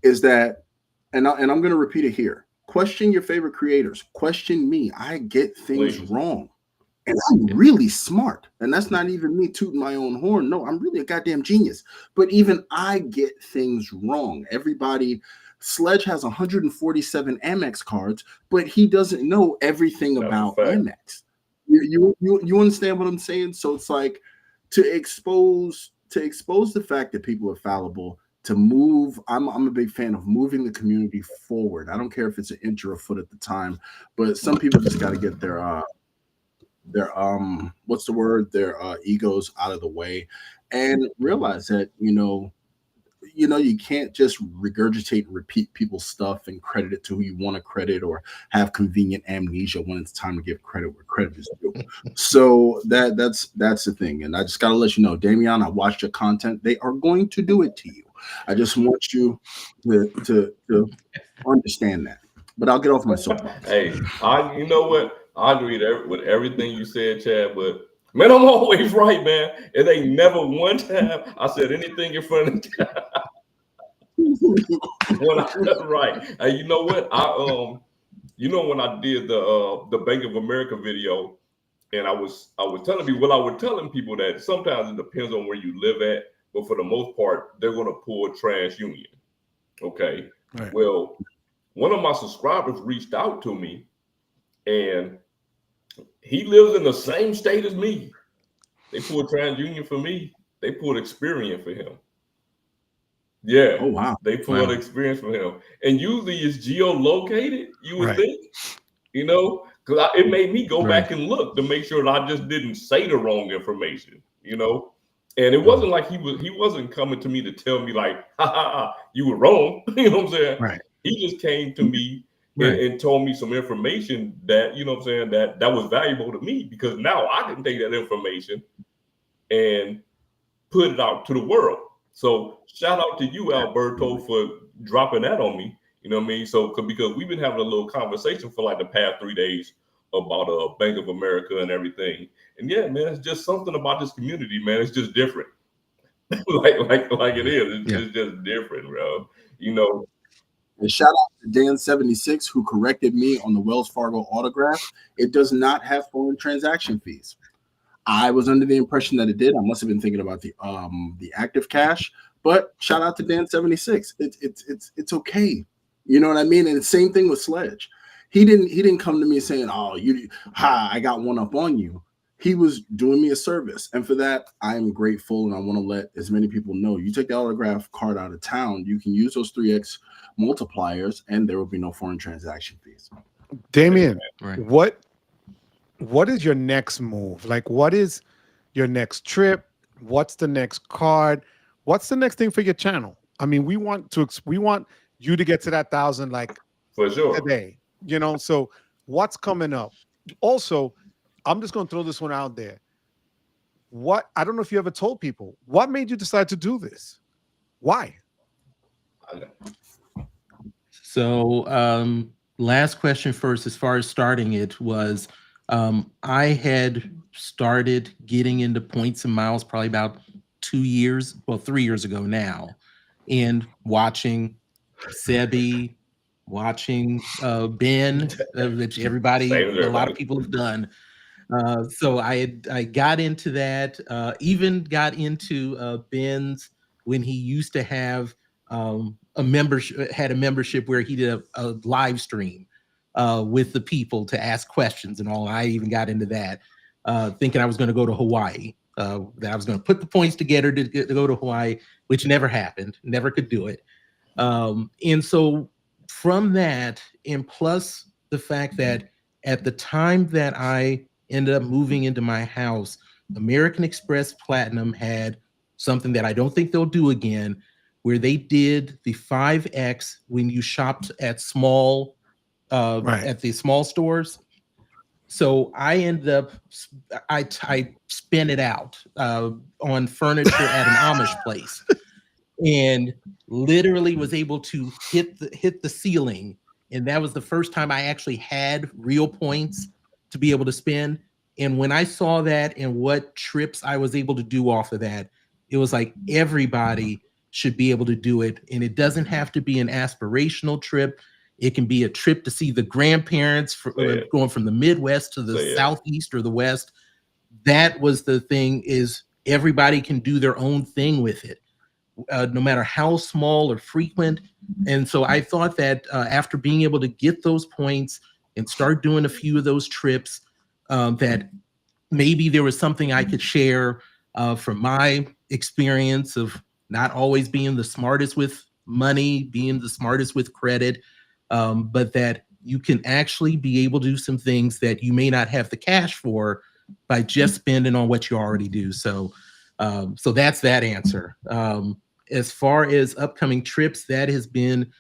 S3: is that, and I'm going to repeat it here. Question your favorite creators. Question me. I get things wrong. And I'm really smart. And that's not even me tooting my own horn. No, I'm really a goddamn genius. But even I get things wrong. Sledge has 147 Amex cards, but he doesn't know everything about Amex. You understand what I'm saying? So it's like to expose the fact that people are fallible, to move. I'm a big fan of moving the community forward. I don't care if it's an inch or a foot at the time, but some people just got to get their egos out of the way and realize that you can't just regurgitate and repeat people's stuff and credit it to who you want to credit, or have convenient amnesia when it's time to give credit where credit is due. So that's the thing. And I just got to let you know, Damian, I watched your content. They are going to do it to you. I just want you to understand that. But I'll get off my soapbox.
S1: Hey, you know what? I agree with everything you said, Chad, but man, I'm always right, man. It ain't never one time I said anything in front of the when I was right. Hey, you know what? When I did the Bank of America video, and I was telling people, I was telling people that sometimes it depends on where you live at, but for the most part, they're gonna pull TransUnion. Okay. Right. Well, one of my subscribers reached out to me, and he lives in the same state as me. They pulled TransUnion for me. They pulled Experian for him. Yeah.
S3: Oh, wow.
S1: They pulled Experience for him. And usually it's geolocated, you would think, because it made me go back and look to make sure that I just didn't say the wrong information, And it wasn't like he wasn't coming to me to tell me like, ha, you were wrong. You know what I'm saying?
S2: Right.
S1: He just came to me and told me some information that, that was valuable to me, because now I can take that information and put it out to the world. So shout out to you, Alberto, for dropping that on me. You know what I mean? So because we've been having a little conversation for like the past 3 days about Bank of America and everything. And yeah, man, it's just something about this community, man. It's just different. like it is. It's just different, bro.
S3: And shout out to Dan76, who corrected me on the Wells Fargo autograph. It does not have foreign transaction fees. I was under the impression that it did. I must have been thinking about the active cash. But shout out to Dan76. It's okay. You know what I mean? And the same thing with Sledge. He didn't come to me saying, "Oh, I got one up on you." He was doing me a service, and for that, I am grateful, and I want to let as many people know. You take the autograph card out of town, you can use those 3x multipliers, and there will be no foreign transaction fees.
S2: Damian, what what is your next move? Like, what is your next trip? What's the next card? What's the next thing for your channel? I mean, we want you to get to that 1,000 like
S1: For sure.
S2: today, you know. So what's coming up? Also, I'm just gonna throw this one out there. I don't know if you ever told people what made you decide to do this. Why?
S4: So last question first, as far as starting it was, I had started getting into points and miles probably about 3 years ago now, and watching Sebi, watching Ben, which a lot of people have done. So I got into that, even got into Ben's when he used to have a membership where he did a live stream with the people to ask questions and all. I even got into that, thinking I was going to go to Hawaii, that I was going to put the points together to go to Hawaii, which never happened, never could do it. And so from that, and plus the fact that at the time that I ended up moving into my house, American Express Platinum had something that I don't think they'll do again, where they did the 5X when you shopped at small, at the small stores. So I ended up, I spent it out on furniture at an Amish place, and literally was able to hit the ceiling. And that was the first time I actually had real points to be able to spend. And when I saw that and what trips I was able to do off of that, it was like everybody should be able to do it. And it doesn't have to be an aspirational trip. It can be a trip to see the grandparents going from the Midwest to the Southeast or the West. That was the thing, is everybody can do their own thing with it, no matter how small or frequent. And so I thought that after being able to get those points and start doing a few of those trips, that maybe there was something I could share from my experience of not always being the smartest with money, being the smartest with credit, but that you can actually be able to do some things that you may not have the cash for by just spending on what you already do. So, so that's that answer. As far as upcoming trips, that has been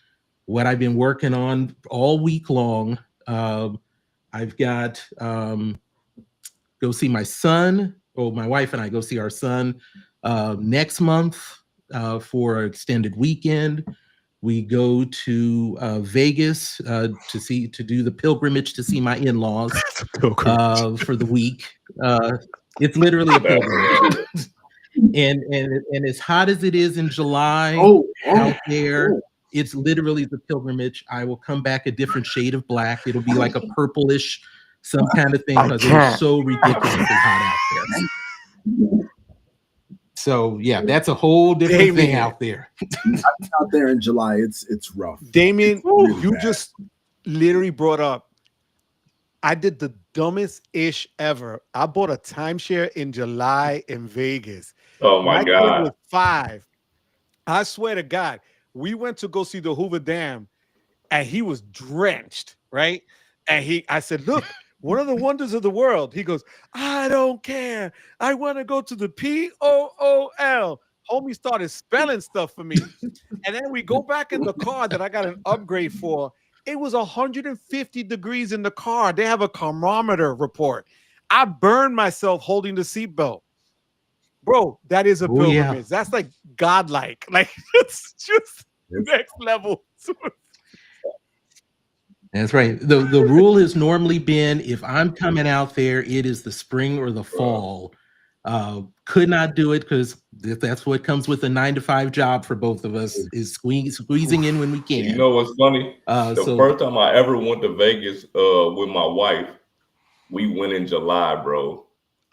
S4: what I've been working on all week long. I've got go see my son, or my wife and I go see our son next month for an extended weekend. We go to Vegas to do the pilgrimage to see my in-laws for the week. It's literally a pilgrimage. And as hot as it is in July out there, it's literally the pilgrimage. I will come back a different shade of black. It'll be like a purplish, some kind of thing, because it's so ridiculously hot out there. So yeah, that's a whole different thing out there.
S3: Out there in July, it's rough.
S2: Damien, you just literally brought up, I did the dumbest ish ever. I bought a timeshare in July in Vegas.
S1: Oh my God.
S2: Kid was 5. I swear to God, we went to go see the Hoover Dam and he was drenched, right? And I said, look, one of the wonders of the world. He goes, I don't care. I want to go to the POOL. Homie started spelling stuff for me. And then we go back in the car that I got an upgrade for. It was 150 degrees in the car. They have a thermometer report. I burned myself holding the seatbelt. Bro, that is a pilgrimage. Yeah. That's like godlike. Like, it's just next level.
S4: That's right. The rule has normally been, if I'm coming out there, it is the spring or the fall. Could not do it because that's what comes with a 9-to-5 job for both of us, is squeezing in when we can.
S1: You know what's funny? The first time I ever went to Vegas with my wife, we went in July, bro.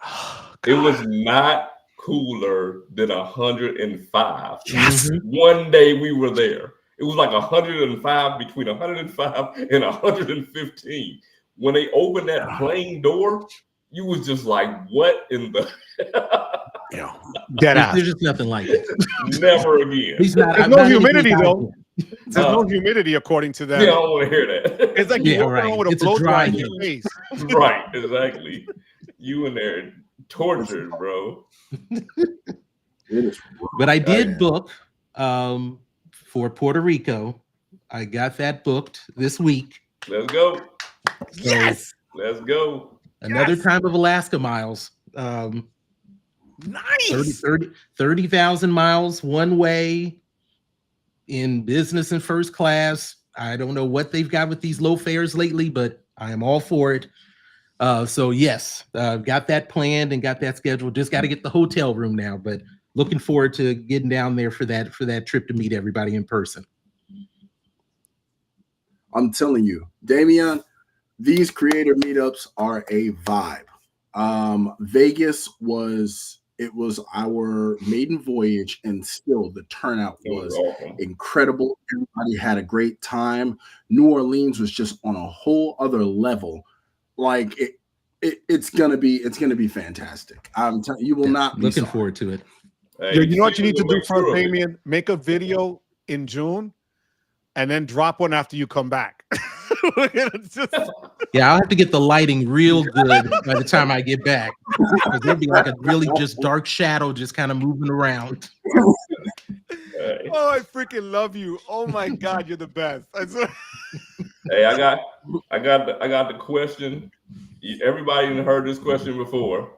S1: Oh, it was not cooler than 105.
S2: Yes.
S1: One day we were there. It was like 105, between 105 and 115. When they opened that plane door, you was just like, what in the
S4: there's just nothing like it.
S1: Never again.
S2: There's no humidity though. There's no humidity according to that.
S1: Yeah, I don't want to hear that.
S2: It's like
S4: Yeah,
S2: you walk
S4: right.
S2: around with a
S4: It's a
S2: blow
S4: dry
S2: dry in your
S4: heat.
S2: face.
S1: Right, exactly. You in there tortured, bro.
S3: It is rough.
S4: But I did
S3: Man.
S4: book for Puerto Rico. I got that booked this week.
S1: Let's go.
S4: So
S2: Yes,
S1: Let's go.
S4: another
S2: Yes!
S4: time of Alaska miles.
S2: nice.
S4: 30,000 miles one way in business and first class. I don't know what they've got with these low fares lately, but I am all for it. So yes, got that planned and got that scheduled. Just got to get the hotel room now, but looking forward to getting down there for that trip to meet everybody in person.
S3: I'm telling you, Damian, these creator meetups are a vibe. Vegas was our maiden voyage, and still the turnout
S1: It was
S3: was
S1: awesome.
S3: incredible. Everybody had a great time. New Orleans was just on a whole other level. Like it's gonna be fantastic. I'm telling you, will not be
S4: Looking
S3: sorry.
S4: forward to it.
S1: Hey,
S2: Yo, you know what you need to do
S1: make
S2: for
S1: sure
S2: us,
S1: of it.
S2: Damien? Make a video in June and then drop one after you come back.
S4: Yeah, I'll have to get the lighting real good by the time I get back. Because there'll be like a really just dark shadow just kind of moving around.
S1: Hey.
S2: Oh, I freaking love you. Oh my God, you're the best.
S1: Hey, I got the question. Everybody heard this question before.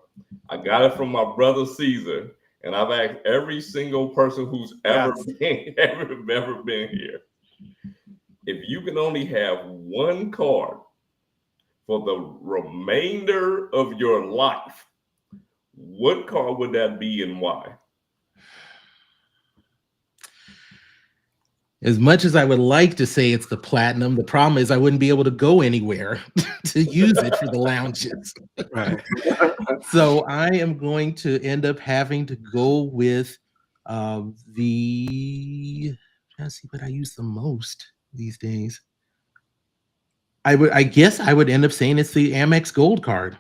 S1: I got it from my brother Caesar, and I've asked every single person who's ever been here. If you can only have one card for the remainder of your life, what card would that be and why?
S4: As much as I would like to say it's the platinum, the problem is I wouldn't be able to go anywhere to use it for the lounges.
S2: Right.
S4: So I am going to end up having to go with trying to see what I use the most these days. I guess I would end up saying it's the Amex Gold card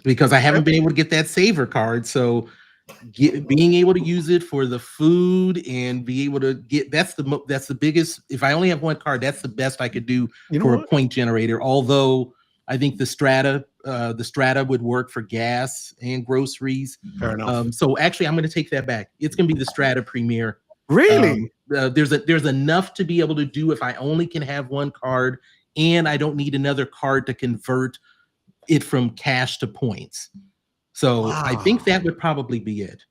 S4: because I haven't been able to get that Saver card. So being able to use it for the food and be able to get that's the biggest. If I only have one card, that's the best I could do for a point generator. Although I think the Strata would work for gas and groceries.
S2: Fair enough.
S4: So actually, I'm going to take that back. It's going to be the Strata Premier.
S2: Really?
S4: There's enough to be able to do if I only can have one card, and I don't need another card to convert it from cash to points. So I think that would probably be it.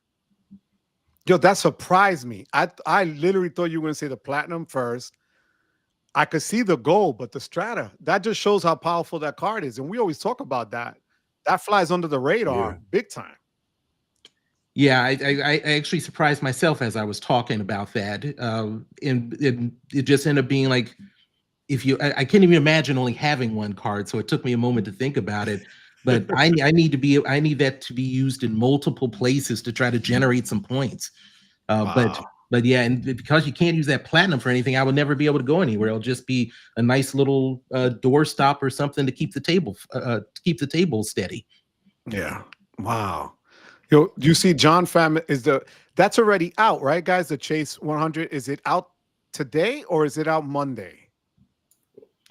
S2: Yo, that surprised me. I literally thought you were going to say the platinum first. I could see the gold, but the Strata, that just shows how powerful that card is. And we always talk about that. That flies under the radar big time.
S4: Yeah, I actually surprised myself as I was talking about that. And it just ended up being like, I can't even imagine only having one card. So it took me a moment to think about it. But I need that to be used in multiple places to try to generate some points. But yeah, and because you can't use that platinum for anything, I would never be able to go anywhere. It'll just be a nice little doorstop or something to keep the table steady.
S2: Yeah. Wow. Yo, you see, John Pham that's already out, right, guys? The Chase 100, is it out today or is it out Monday?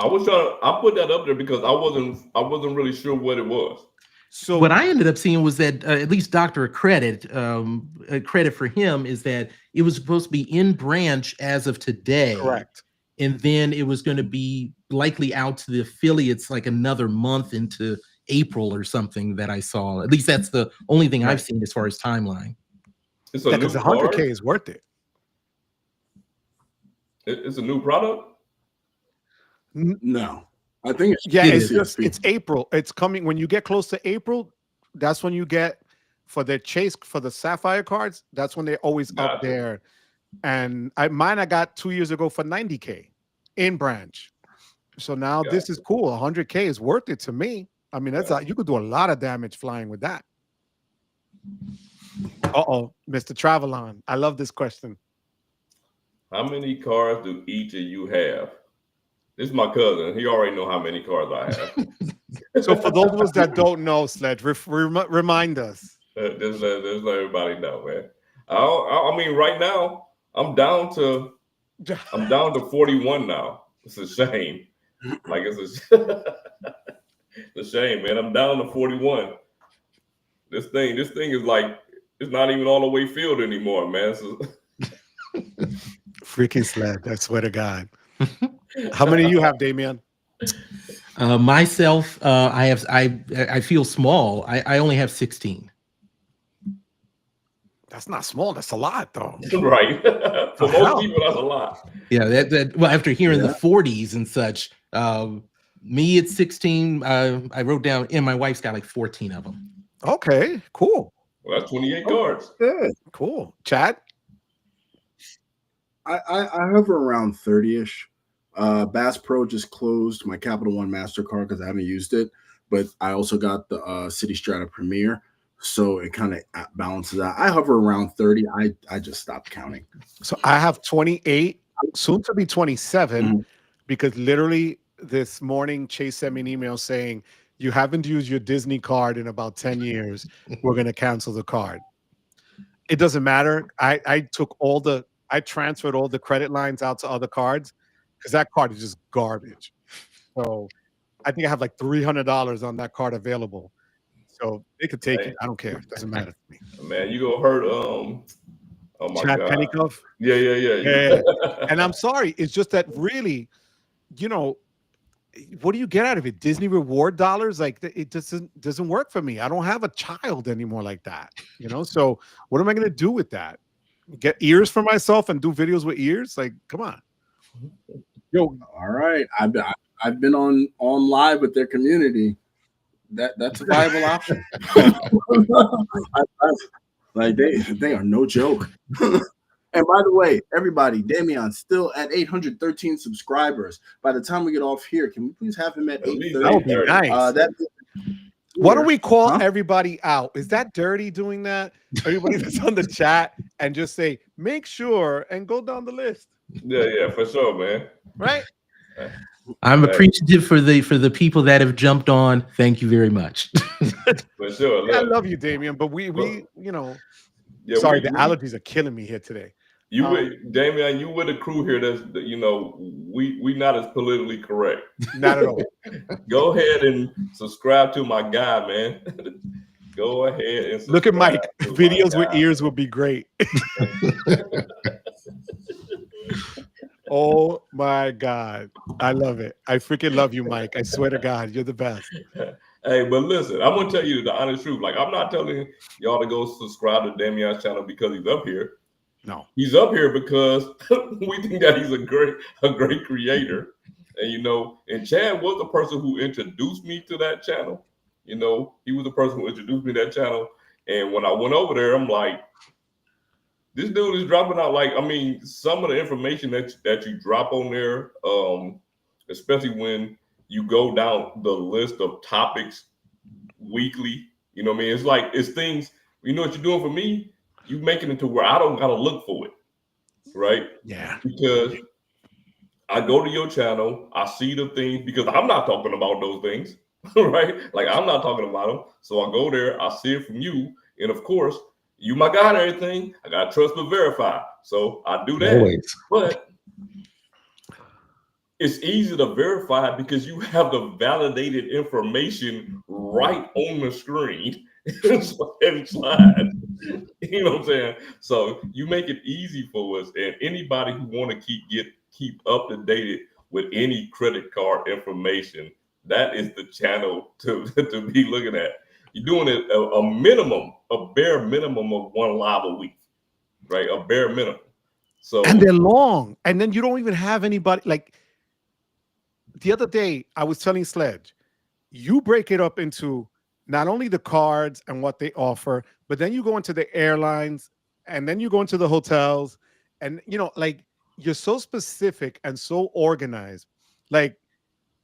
S1: I put that up there because I wasn't really sure what it was.
S4: So what I ended up seeing was that at least Dr. credit for him is that it was supposed to be in branch as of today.
S2: Correct.
S4: And then it was going to be likely out to the affiliates like another month into April or something that I saw. At least that's the only thing I've seen as far as timeline.
S1: It's a new
S2: because
S1: card.
S2: 100K is worth it.
S1: It's a new product.
S3: No, I think
S2: it's April. It's coming when you get close to April. That's when you get for the Chase for the Sapphire cards. That's when they're always up there. And I got 2 years ago for 90K in branch. So now this is cool. 100K is worth it to me. I mean, you could do a lot of damage flying with that. Mr. Travelon. I love this question.
S1: How many cards do each of you have? This is my cousin. He already know how many cards I have.
S2: So for those of us that don't know, Sledge, remind us.
S1: Just let everybody know, man. I mean, right now I'm down to 41 now. It's a shame. Like it's a shame, man. I'm down to 41. This thing is like it's not even all the way filled anymore, man. So,
S2: Freaking sled. I swear to God. How many do you have, Damian?
S4: Myself, I feel small. I only have 16.
S2: That's not small. That's a lot, though.
S1: right. For most people, that's a lot.
S4: Yeah, well, after hearing the 40s and such, me at 16, I wrote down, and my wife's got like 14 of them.
S2: Okay, cool.
S1: Well, that's 28 cards.
S3: Good.
S2: Cool. Chad?
S3: I hover around 30-ish. Bass Pro just closed my Capital One MasterCard because I haven't used it, but I also got the City Strata Premier, so it kind of balances out. I hover around 30. I just stopped counting.
S2: So I have 28, soon to be 27, because literally this morning Chase sent me an email saying, you haven't used your Disney card in about 10 years. We're going to cancel the card. It doesn't matter. I transferred all the credit lines out to other cards because that card is just garbage. So I think I have like $300 on that card available. So they could take it. I don't care. It doesn't matter to me.
S1: Man, you gonna hurt oh my
S2: Chad
S1: God.
S2: Pennycuff?
S1: Yeah.
S2: And I'm sorry. It's just that really, what do you get out of it? Disney reward dollars? Like it doesn't work for me. I don't have a child anymore like that. So what am I gonna do with that? Get ears for myself and do videos with ears? Like, come on.
S3: Yo, all right. I've been on live with their community. That's a viable option. Like they are no joke. And by the way, everybody, Damian's still at 813 subscribers. By the time we get off here, can we please have him at 830?
S2: That would be nice. Why don't we call everybody out? Is that dirty doing that? Everybody that's on the chat and just say, make sure and go down the list.
S1: Yeah, for sure, man.
S2: Right?
S4: I'm appreciative for the people that have jumped on. Thank you very much.
S1: For sure.
S2: I love you, Damian, but we sorry, the allergies are killing me here today.
S1: Damian, you with a crew here that's we not as politically correct.
S2: Not at all.
S1: Go ahead and subscribe to my guy, man. Go ahead and subscribe.
S2: Look at Mike. Videos with ears would be great. Oh my God. I love it. I freaking love you, Mike. I swear to God, you're the best.
S1: Hey, but listen, I'm gonna tell you the honest truth. Like, I'm not telling y'all to go subscribe to Damian's channel because he's up here.
S2: No,
S1: he's up here because we think that he's a great creator. And and Chad was the person who introduced me to that channel. He was the person who introduced me to that channel. And when I went over there, I'm like, this dude is dropping out. Like, I mean, some of the information that you drop on there, especially when you go down the list of topics weekly, what I mean? It's like, it's things, what you're doing for me? You making it to where I don't gotta look for it, right?
S2: Yeah.
S1: Because I go to your channel, I see the things, because I'm not talking about those things, right? Like, I'm not talking about them. So I go there, I see it from you. And of course, you my guy and everything. I got trust but verify. So I do that.
S4: Always.
S1: But it's easy to verify because you have the validated information right on the screen and slide. You know what I'm saying? So you make it easy for us, and anybody who want to keep up to date with any credit card information, that is the channel to be looking at. You're doing it a bare minimum of one live a week, right? A bare minimum. So,
S2: and they're long, and then you don't even have anybody. Like the other day, I was telling Sledge, you break it up into not only the cards and what they offer, but then you go into the airlines, and then you go into the hotels, and like you're so specific and so organized. Like,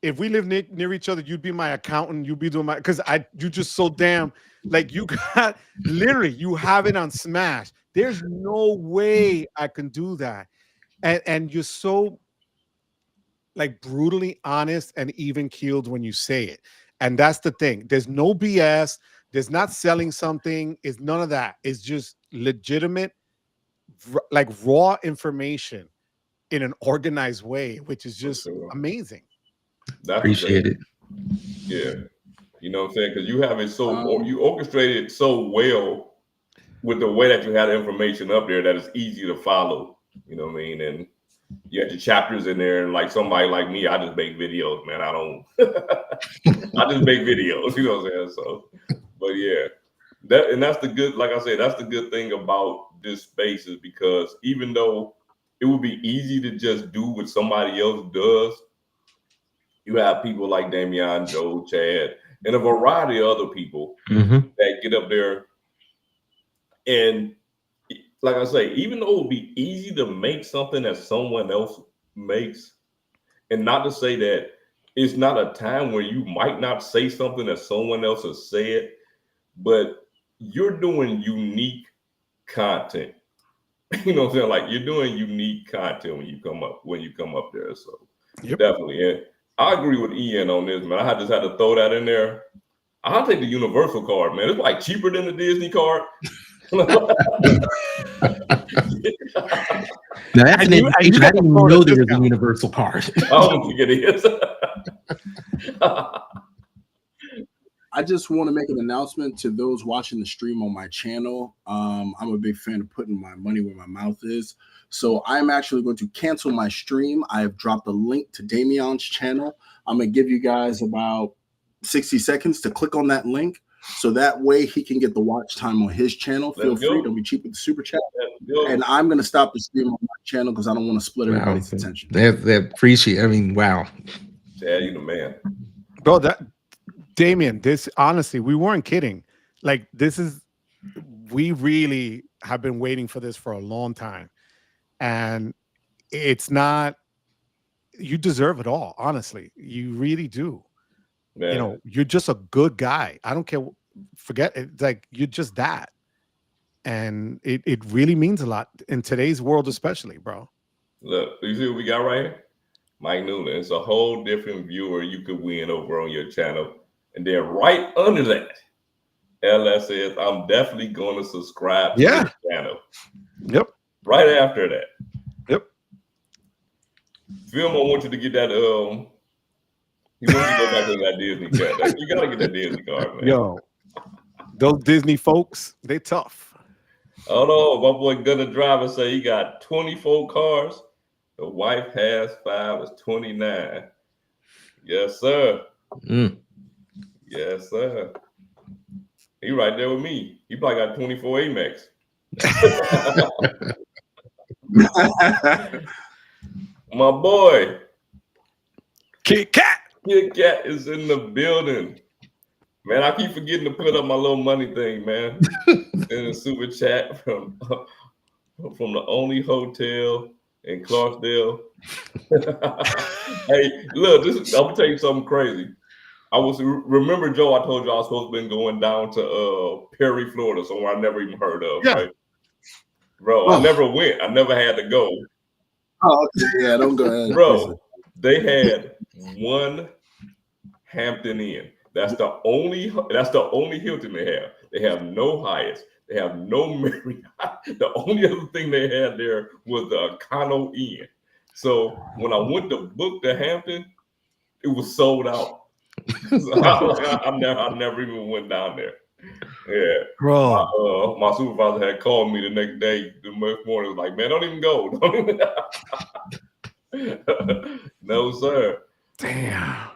S2: if we live near each other, you'd be my accountant. You'd be doing because you just so damn, like, you got literally, you have it on smash. There's no way I can do that. And you're so like brutally honest and even keeled when you say it. And that's the thing. There's no BS. There's not selling something. It's none of that. It's just legitimate, like raw information in an organized way, which is just amazing.
S1: That's
S4: Appreciate it.
S1: Yeah. You know what I'm saying? Because you have it you orchestrate it so well with the way that you have the information up there that it's easy to follow. You know what I mean? And you have the chapters in there, and like somebody like me, I just make videos, man. I don't I just make videos, you know what I'm saying? So, but yeah. That's the good, like I said, that's the good thing about this space is because even though it would be easy to just do what somebody else does, you have people like Damian, Joe, Chad, and a variety of other people that get up there. And like I say, even though it would be easy to make something that someone else makes, and not to say that it's not a time where you might not say something that someone else has said, but you're doing unique content. You know what I'm saying? Like you're doing unique content when you come up there. So definitely. And I agree with Ian on this, man. I just had to throw that in there. I'll take the Universal card, man. It's like cheaper than the Disney card.
S4: Now that's an education. I didn't even know there was a Universal card.
S1: I don't think it is.
S3: I just want to make an announcement to those watching the stream on my channel. I'm a big fan of putting my money where my mouth is. So I'm actually going to cancel my stream. I have dropped a link to Damian's channel. I'm going to give you guys about 60 seconds to click on that link. So that way he can get the watch time on his channel. Feel free. It'll be cheap with the super chat. And I'm going to stop the stream on my channel because I don't want to split everybody's attention.
S4: They appreciate. I mean, wow.
S1: Yeah, you the man.
S2: Bro, Damien, this honestly, we weren't kidding. Like we really have been waiting for this for a long time. And it's not, you deserve it all, honestly. You really do. Man. You know, you're just a good guy. I don't care. Forget it. Like you're just that. And it really means a lot in today's world, especially, bro.
S1: Look, you see what we got right here? Mike Newland. It's a whole different viewer you could win over on your channel. And then right under that, LS says, I'm definitely going to subscribe to this channel.
S2: Yep.
S1: Right after that.
S2: Yep.
S1: Film, I want you to get that, he wants you to go back to that Disney card. You got to get that Disney card, man.
S2: Yo, those Disney folks, they tough.
S1: Oh, no, my boy Gunner Driver say he got 24 cars. The wife has 5, it's 29. Yes, sir. Yes, sir. He right there with me. He probably got 24 Amex. My boy.
S2: Kit Kat.
S1: Kit Kat is in the building. Man, I keep forgetting to put up my little money thing, man. In the super chat from the only hotel in Clarksdale. Hey, look, I'm gonna tell you something crazy. Remember, Joe, I told you I was supposed to be going down to Perry, Florida, somewhere I never even heard of, right? Bro, I never went. I never had to go.
S3: Oh, okay. Yeah, don't go ahead.
S1: Bro, they had one Hampton Inn. That's the only Hilton they have. They have no Hyatts. They have no Marriott. The only other thing they had there was the Econo Inn. So when I went to book the Hampton, it was sold out. So I never even went down there. Yeah,
S2: bro.
S1: My supervisor had called me the next day. The next morning, was like, "Man, don't even go." No, sir.
S2: Damn.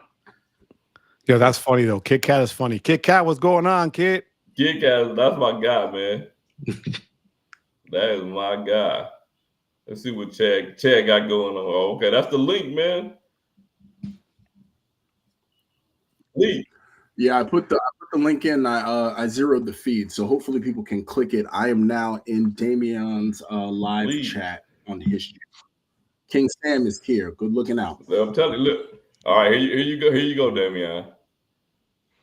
S2: Yo, that's funny though. Kit Kat is funny. Kit Kat, what's going on, kid?
S1: Kit Kat, that's my guy, man. That is my guy. Let's see what Chad got going on. Oh, okay, that's the link, man. Link.
S3: Yeah, I put the link in. I zeroed the feed, so hopefully people can click it. I am now in Damian's live chat on his channel. King Sam is here. Good looking out.
S1: So I'm telling you, look. All right, here you go, Damian.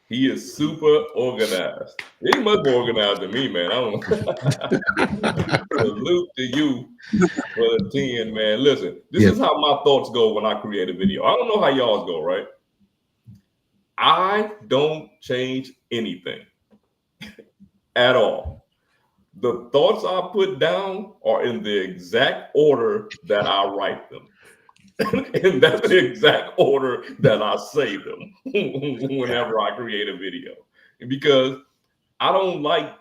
S1: He is super organized. He's much more organized than me, man. I don't know. Salute to you for the 10, man. Listen, this is how my thoughts go when I create a video. I don't know how y'all's go, right? I don't change anything at all. The thoughts I put down are in the exact order that I write them. And that's the exact order that I say them whenever I create a video. Because I don't like,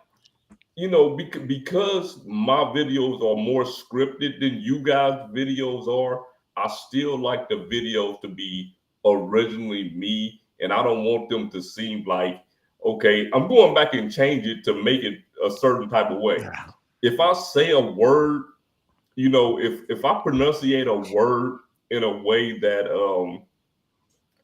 S1: because my videos are more scripted than you guys' videos are, I still like the videos to be originally me. And I don't want them to seem like, okay, I'm going back and change it to make it a certain type of way.
S2: Yeah.
S1: If I say a word, if I pronunciate a word in a way that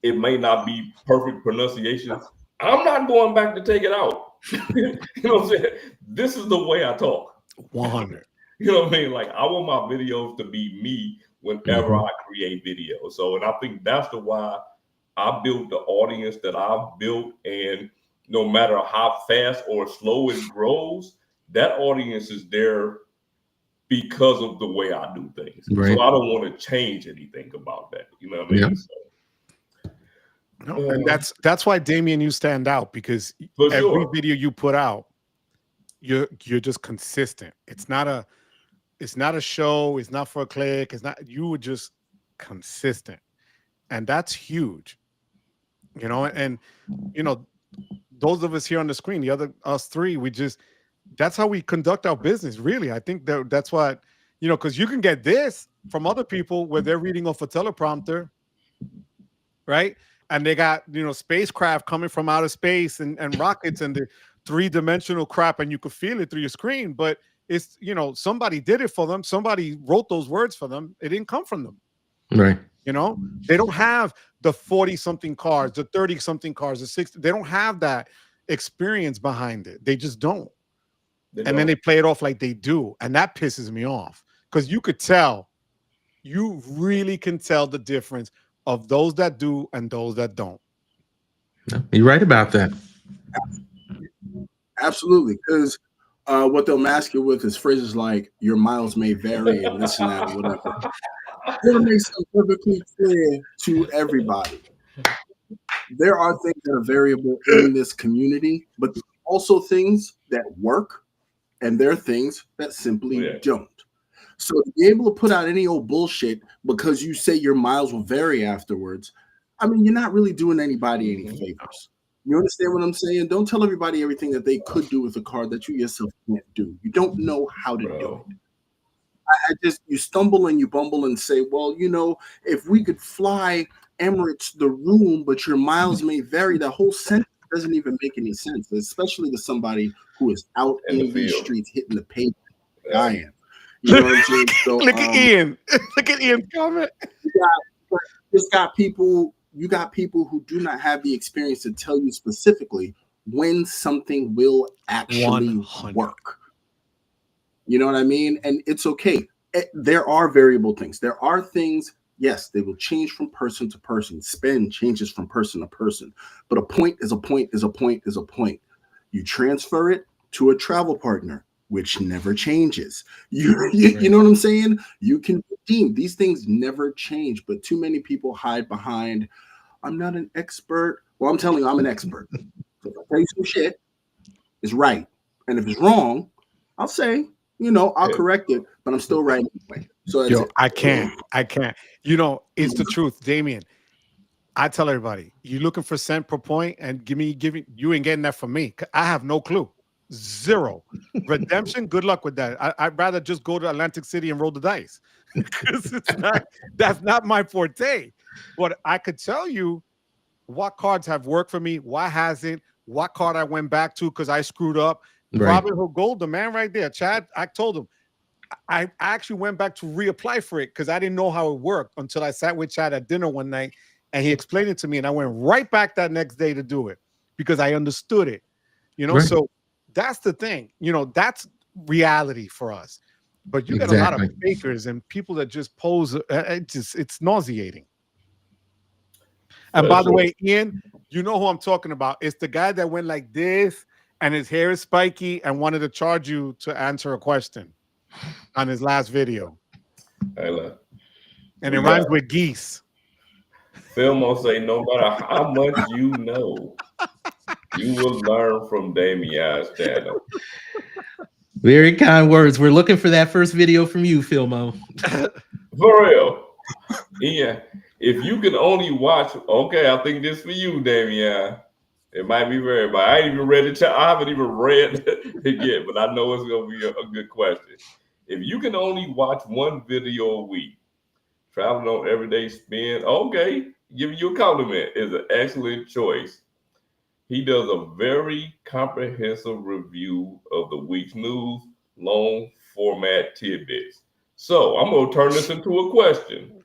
S1: it may not be perfect pronunciation, I'm not going back to take it out. You know what I'm saying? This is the way I talk.
S2: 100.
S1: You know what I mean? Like, I want my videos to be me whenever I create videos. So, and I think that's the why I built the audience that I've built. And no matter how fast or slow it grows, that audience is there because of the way I do things.
S4: Right.
S1: So I don't want to change anything about that. You know what I mean?
S4: Yeah.
S1: So,
S2: No, and that's why Damien, you stand out, because
S1: For
S2: every
S1: sure.
S2: video you put out, you're just consistent. It's not a show. It's not for a click. It's not. You were just consistent, and that's huge. And those of us here on the screen, us three, that's how we conduct our business. Really, I think that's what, because you can get this from other people where they're reading off a teleprompter, right? And they got, spacecraft coming from outer space and rockets and the 3-dimensional crap, and you could feel it through your screen. But it's, somebody did it for them. Somebody wrote those words for them. It didn't come from them.
S4: Right.
S2: They don't have the 40-something cars, the 30-something cars, the 60. They don't have that experience behind it. They just don't. Then they play it off like they do. And that pisses me off, because you really can tell the difference of those that do and those that don't.
S4: You're right about that.
S3: Absolutely, because what they'll mask you with is phrases like "your miles may vary" and this and that, and whatever. It makes it perfectly clear to everybody. There are things that are variable in this community, but there's also things that work, and there are things that simply don't. So to be able to put out any old bullshit because you say your miles will vary afterwards, I mean, you're not really doing anybody any favors. You understand what I'm saying? Don't tell everybody everything that they could do with a car that you yourself can't do. You don't know how to do it. You stumble and you bumble and say, well, if we could fly Emirates the room, but your miles may vary, the whole sentence doesn't even make any sense, especially to somebody who is out in these streets hitting the pavement like I am. You know what I'm saying? So,
S2: Look at Ian. Look at Ian's comment.
S3: You got people who do not have the experience to tell you specifically when something will actually
S2: 100.
S3: work. You know what I mean? And it's okay. There are variable things. There are things, yes, they will change from person to person. Spend changes from person to person. But a point is a point is a point is a point. You transfer it to a travel partner, which never changes. You know what I'm saying? You can redeem. These things never change, but too many people hide behind, I'm not an expert. Well, I'm telling you, I'm an expert. So if I tell you some shit, it's right. And if it's wrong, I'll say, I'll correct it, but I'm still right anyway. So that's
S2: I can't. It's the truth, Damien. I tell everybody, you're looking for cent per point, and you ain't getting that from me. I have no clue. Zero. Redemption, good luck with that. I'd rather just go to Atlantic City and roll the dice, because that's not my forte. But I could tell you what cards have worked for me, what hasn't, what card I went back to because I screwed up.
S4: Right.
S2: Robinhood Gold, the man right there, Chad, I told him, I actually went back to reapply for it because I didn't know how it worked until I sat with Chad at dinner one night and he explained it to me, and I went right back that next day to do it because I understood it.
S4: Right.
S2: So that's the thing. That's reality for us. But you got a lot of fakers and people that just pose. It's nauseating. And by the way, Ian, you know who I'm talking about. It's the guy that went like this and his hair is spiky and wanted to charge you to answer a question on his last video. And it rhymes with geese.
S1: Filmo say, no matter how much you know, you will learn from Damien's channel.
S4: Very kind words. We're looking for that first video from you, Filmo.
S1: For real. Yeah, if you can only watch, okay, I think this for you, Damian. It might be for everybody. I ain't even read it. I haven't even read it yet, but I know it's gonna be a good question. If you can only watch one video a week, traveling on everyday spend, okay, giving you a compliment is an excellent choice. He does a very comprehensive review of the week's news, long format tidbits. So I'm gonna turn this into a question.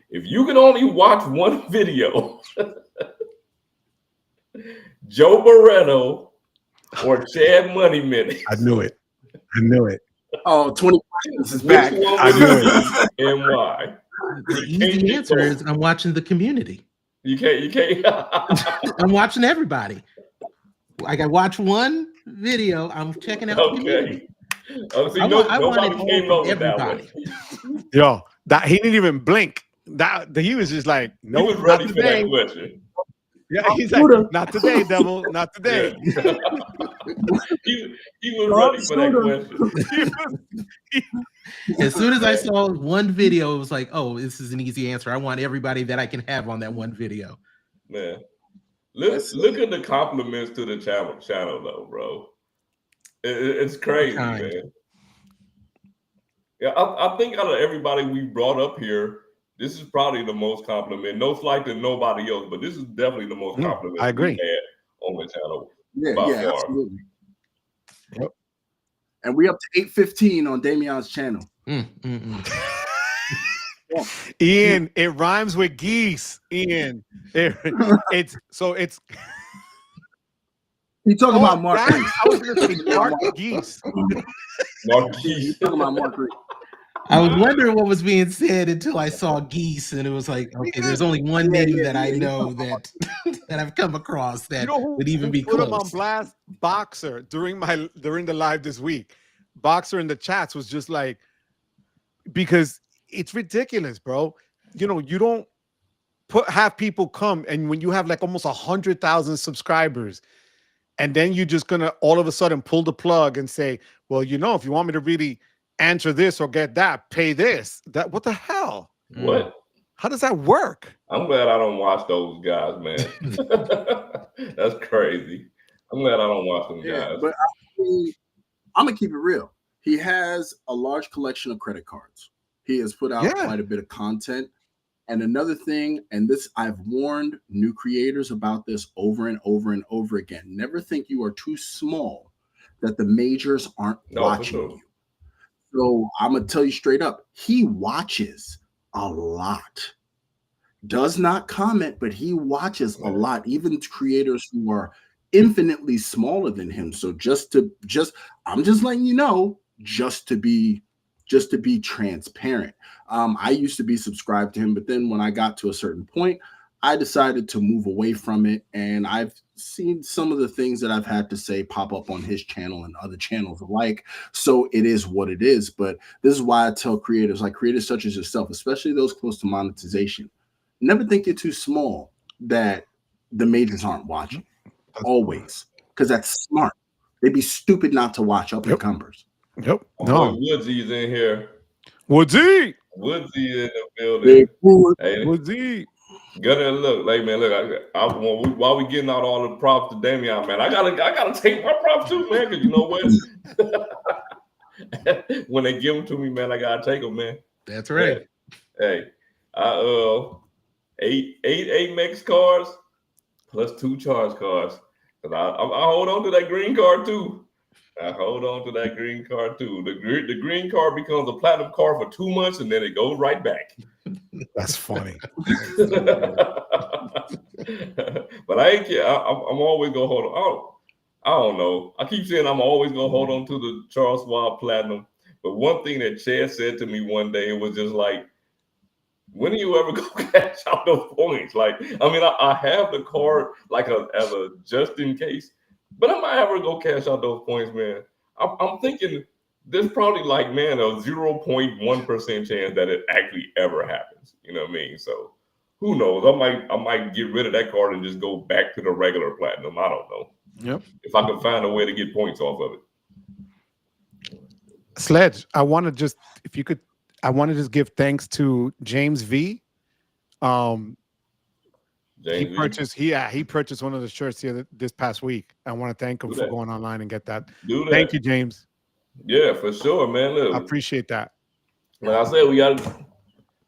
S1: If you can only watch one video, Joe Barretto or Chad Money Minute,
S2: I knew it. I knew it.
S3: Oh, 20 questions is
S1: which
S3: back.
S1: one
S2: I
S1: would
S2: knew
S1: it be and why?
S4: The
S1: You can't
S4: easy
S1: get
S4: answer
S1: both.
S4: is I'm watching the Community.
S1: You can't.
S4: I'm watching everybody. Like I watch one video, I'm checking out the Community.
S1: See,
S4: I want it
S1: nobody
S4: all
S1: came
S4: from
S1: up with that one.
S4: everybody.
S2: Yo, that he didn't even blink. That he was just like,
S1: He
S2: nope,
S1: was
S2: not
S1: ready for that
S2: today.
S1: question.
S2: Yeah, he's like, not today, devil, not today.
S1: Yeah. he was ready for that question.
S4: As soon as I saw one video, it was like, oh, this is an easy answer. I want everybody that I can have on that one video.
S1: Man, look at the compliments to the channel though, bro. It's crazy, man. Yeah, I think out of everybody we brought up here, this is probably the most compliment. No slight to nobody else, but this is definitely the most compliment
S2: I agree.
S1: we've had on the channel
S3: Yeah,
S1: by
S3: yeah,
S1: far.
S3: absolutely.
S2: Yep.
S3: And we up to 8:15 on Damian's channel.
S2: Ian, it rhymes with geese. Ian, it's
S3: He talking about Mark
S2: that,
S3: Reese.
S2: I was gonna say Mark Geese.
S1: Mark
S3: He's
S1: Geese.
S3: talking about Mark Reese.
S4: I was wondering what was being said until I saw geese, and it was like, okay, there's only one name that I know that that I've come across that would even be
S2: put
S4: close.
S2: him on blast? Boxer during the live this week. Boxer in the chats was just like, because it's ridiculous, bro. You know, you don't have people come, and when you have like almost 100,000 subscribers, and then you're just gonna all of a sudden pull the plug and say, well, you know, if you want me to really answer this or get that, pay this. That what the hell?
S1: What?
S2: How does that work?
S1: I'm glad I don't watch those guys, man. That's crazy. I'm glad I don't watch them guys.
S3: But I'm gonna keep it real. He has a large collection of credit cards. He has put out quite a bit of content. And another thing, and this I've warned new creators about this over and over and over again. Never think you are too small that the majors aren't watching you. So I'm gonna tell you straight up, he watches a lot. Does not comment, but he watches a lot, even creators who are infinitely smaller than him. So I'm just letting you know, just to be transparent. I used to be subscribed to him, but then when I got to a certain point, I decided to move away from it. And I've seen some of the things that I've had to say pop up on his channel and other channels alike. So it is what it is. But this is why I tell creators, like creators such as yourself, especially those close to monetization, never think you're too small that the majors aren't watching. Always. Because that's smart. They'd be stupid not to watch up and comers.
S2: Yep.
S1: No. Woodsy's in here.
S2: Woodsy
S1: in the building.
S2: Hey, Woodsy.
S1: Gotta look, like man, look. While we getting out all the props to Damian, man, I gotta take my props too, man. Because you know what? When they give them to me, man, I gotta take them, man.
S4: That's right.
S1: Hey, eight Amex cards plus 2 charge cards. Cause I hold on to that green card too. The green card becomes a platinum card for 2 months, and then it goes right back.
S2: That's funny.
S1: But I ain't care. I'm always gonna hold on. I don't know. I keep saying I'm always gonna hold on to the Charles Schwab Platinum. But one thing that Chad said to me one day was just like, when do you ever go cash out those points? Like, I mean, I have the card like as a just in case, but I might ever go cash out those points, man. I'm thinking there's probably like, man, a 0.1% chance that it actually ever happens. You know what I mean? So who knows? I might get rid of that card and just go back to the regular platinum. I don't know.
S2: Yep.
S1: If I can find a way to get points off of it.
S2: Sledge, I want to just, if you could I wanted to give thanks to James V. He purchased one of the shirts this past week. I want to thank him for going online and get that. Thank you, James.
S1: Yeah, for sure, man. Look,
S2: I appreciate that.
S1: Like I said,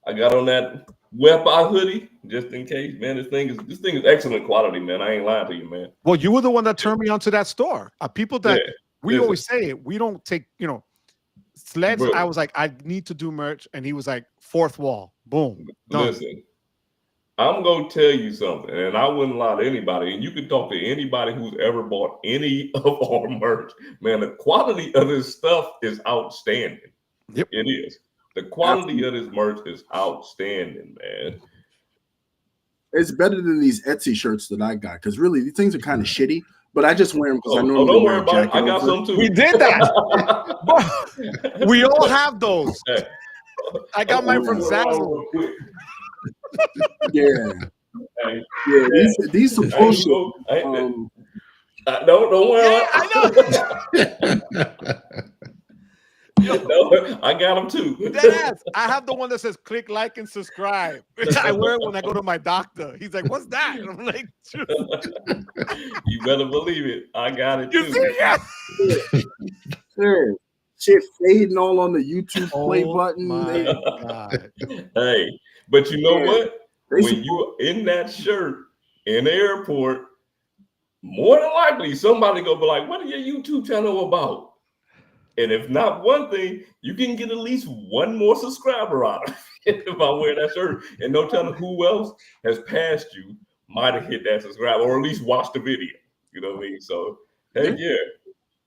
S1: I got on that Webby hoodie just in case, man. This thing is excellent quality, man. I ain't lying to you, man.
S2: Well, you were the one that turned me onto that store. People that we always say it. We don't take, Sledge. Bro. I was like, I need to do merch, and he was like, fourth wall, boom, done.
S1: Listen, I'm gonna tell you something, and I wouldn't lie to anybody. And you can talk to anybody who's ever bought any of our merch, man. The quality of this stuff is outstanding.
S2: Yep,
S1: it is. The quality of this merch is outstanding, man.
S3: It's better than these Etsy shirts that I got, because really these things are kind of shitty. But I just wear them because I normally
S1: don't
S3: wear
S1: worry about it. I got some too.
S2: We did that. We all have those. I got mine from Zazzle.
S3: Yeah. These some bullshit.
S1: Don't worry.
S2: Yeah, I know.
S1: No, I got them too.
S2: Deadass. I have the one that says click, like, and subscribe. I wear it when I go to my doctor. He's like, "What's that?" And I'm like,
S1: "You better believe it. I got it
S2: you
S1: too."
S2: See, yeah.
S3: Sure. Shit fading all on the YouTube play button.
S2: My God.
S1: Hey, but you know what? When you're in that shirt in the airport, more than likely somebody gonna be like, "What is your YouTube channel about?" And if not one thing, you can get at least one more subscriber out of it if I wear that shirt. And no telling who else has passed you might have hit that subscribe or at least watched the video. You know what I mean? So, hey, yeah.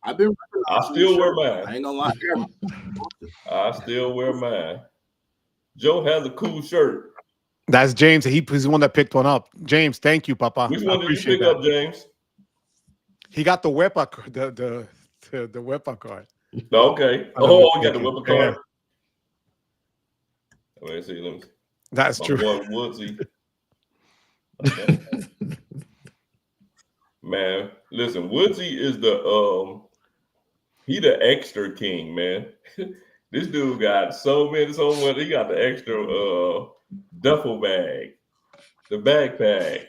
S1: I still wear mine.
S3: I ain't gonna lie.
S1: I still wear mine. Joe has a cool shirt.
S2: That's James. He's the one that picked one up. James, thank you, Papa.
S1: Which one did you pick up, James?
S2: He got the Wepa, the Wepa card.
S1: Okay. Oh, we got the Wepa card. Let me see.
S2: That's true.
S1: Boy Woodsy. Okay. Man, listen, Woodsy is he the extra king, man. This dude got so much. He got the extra duffel bag, the backpack.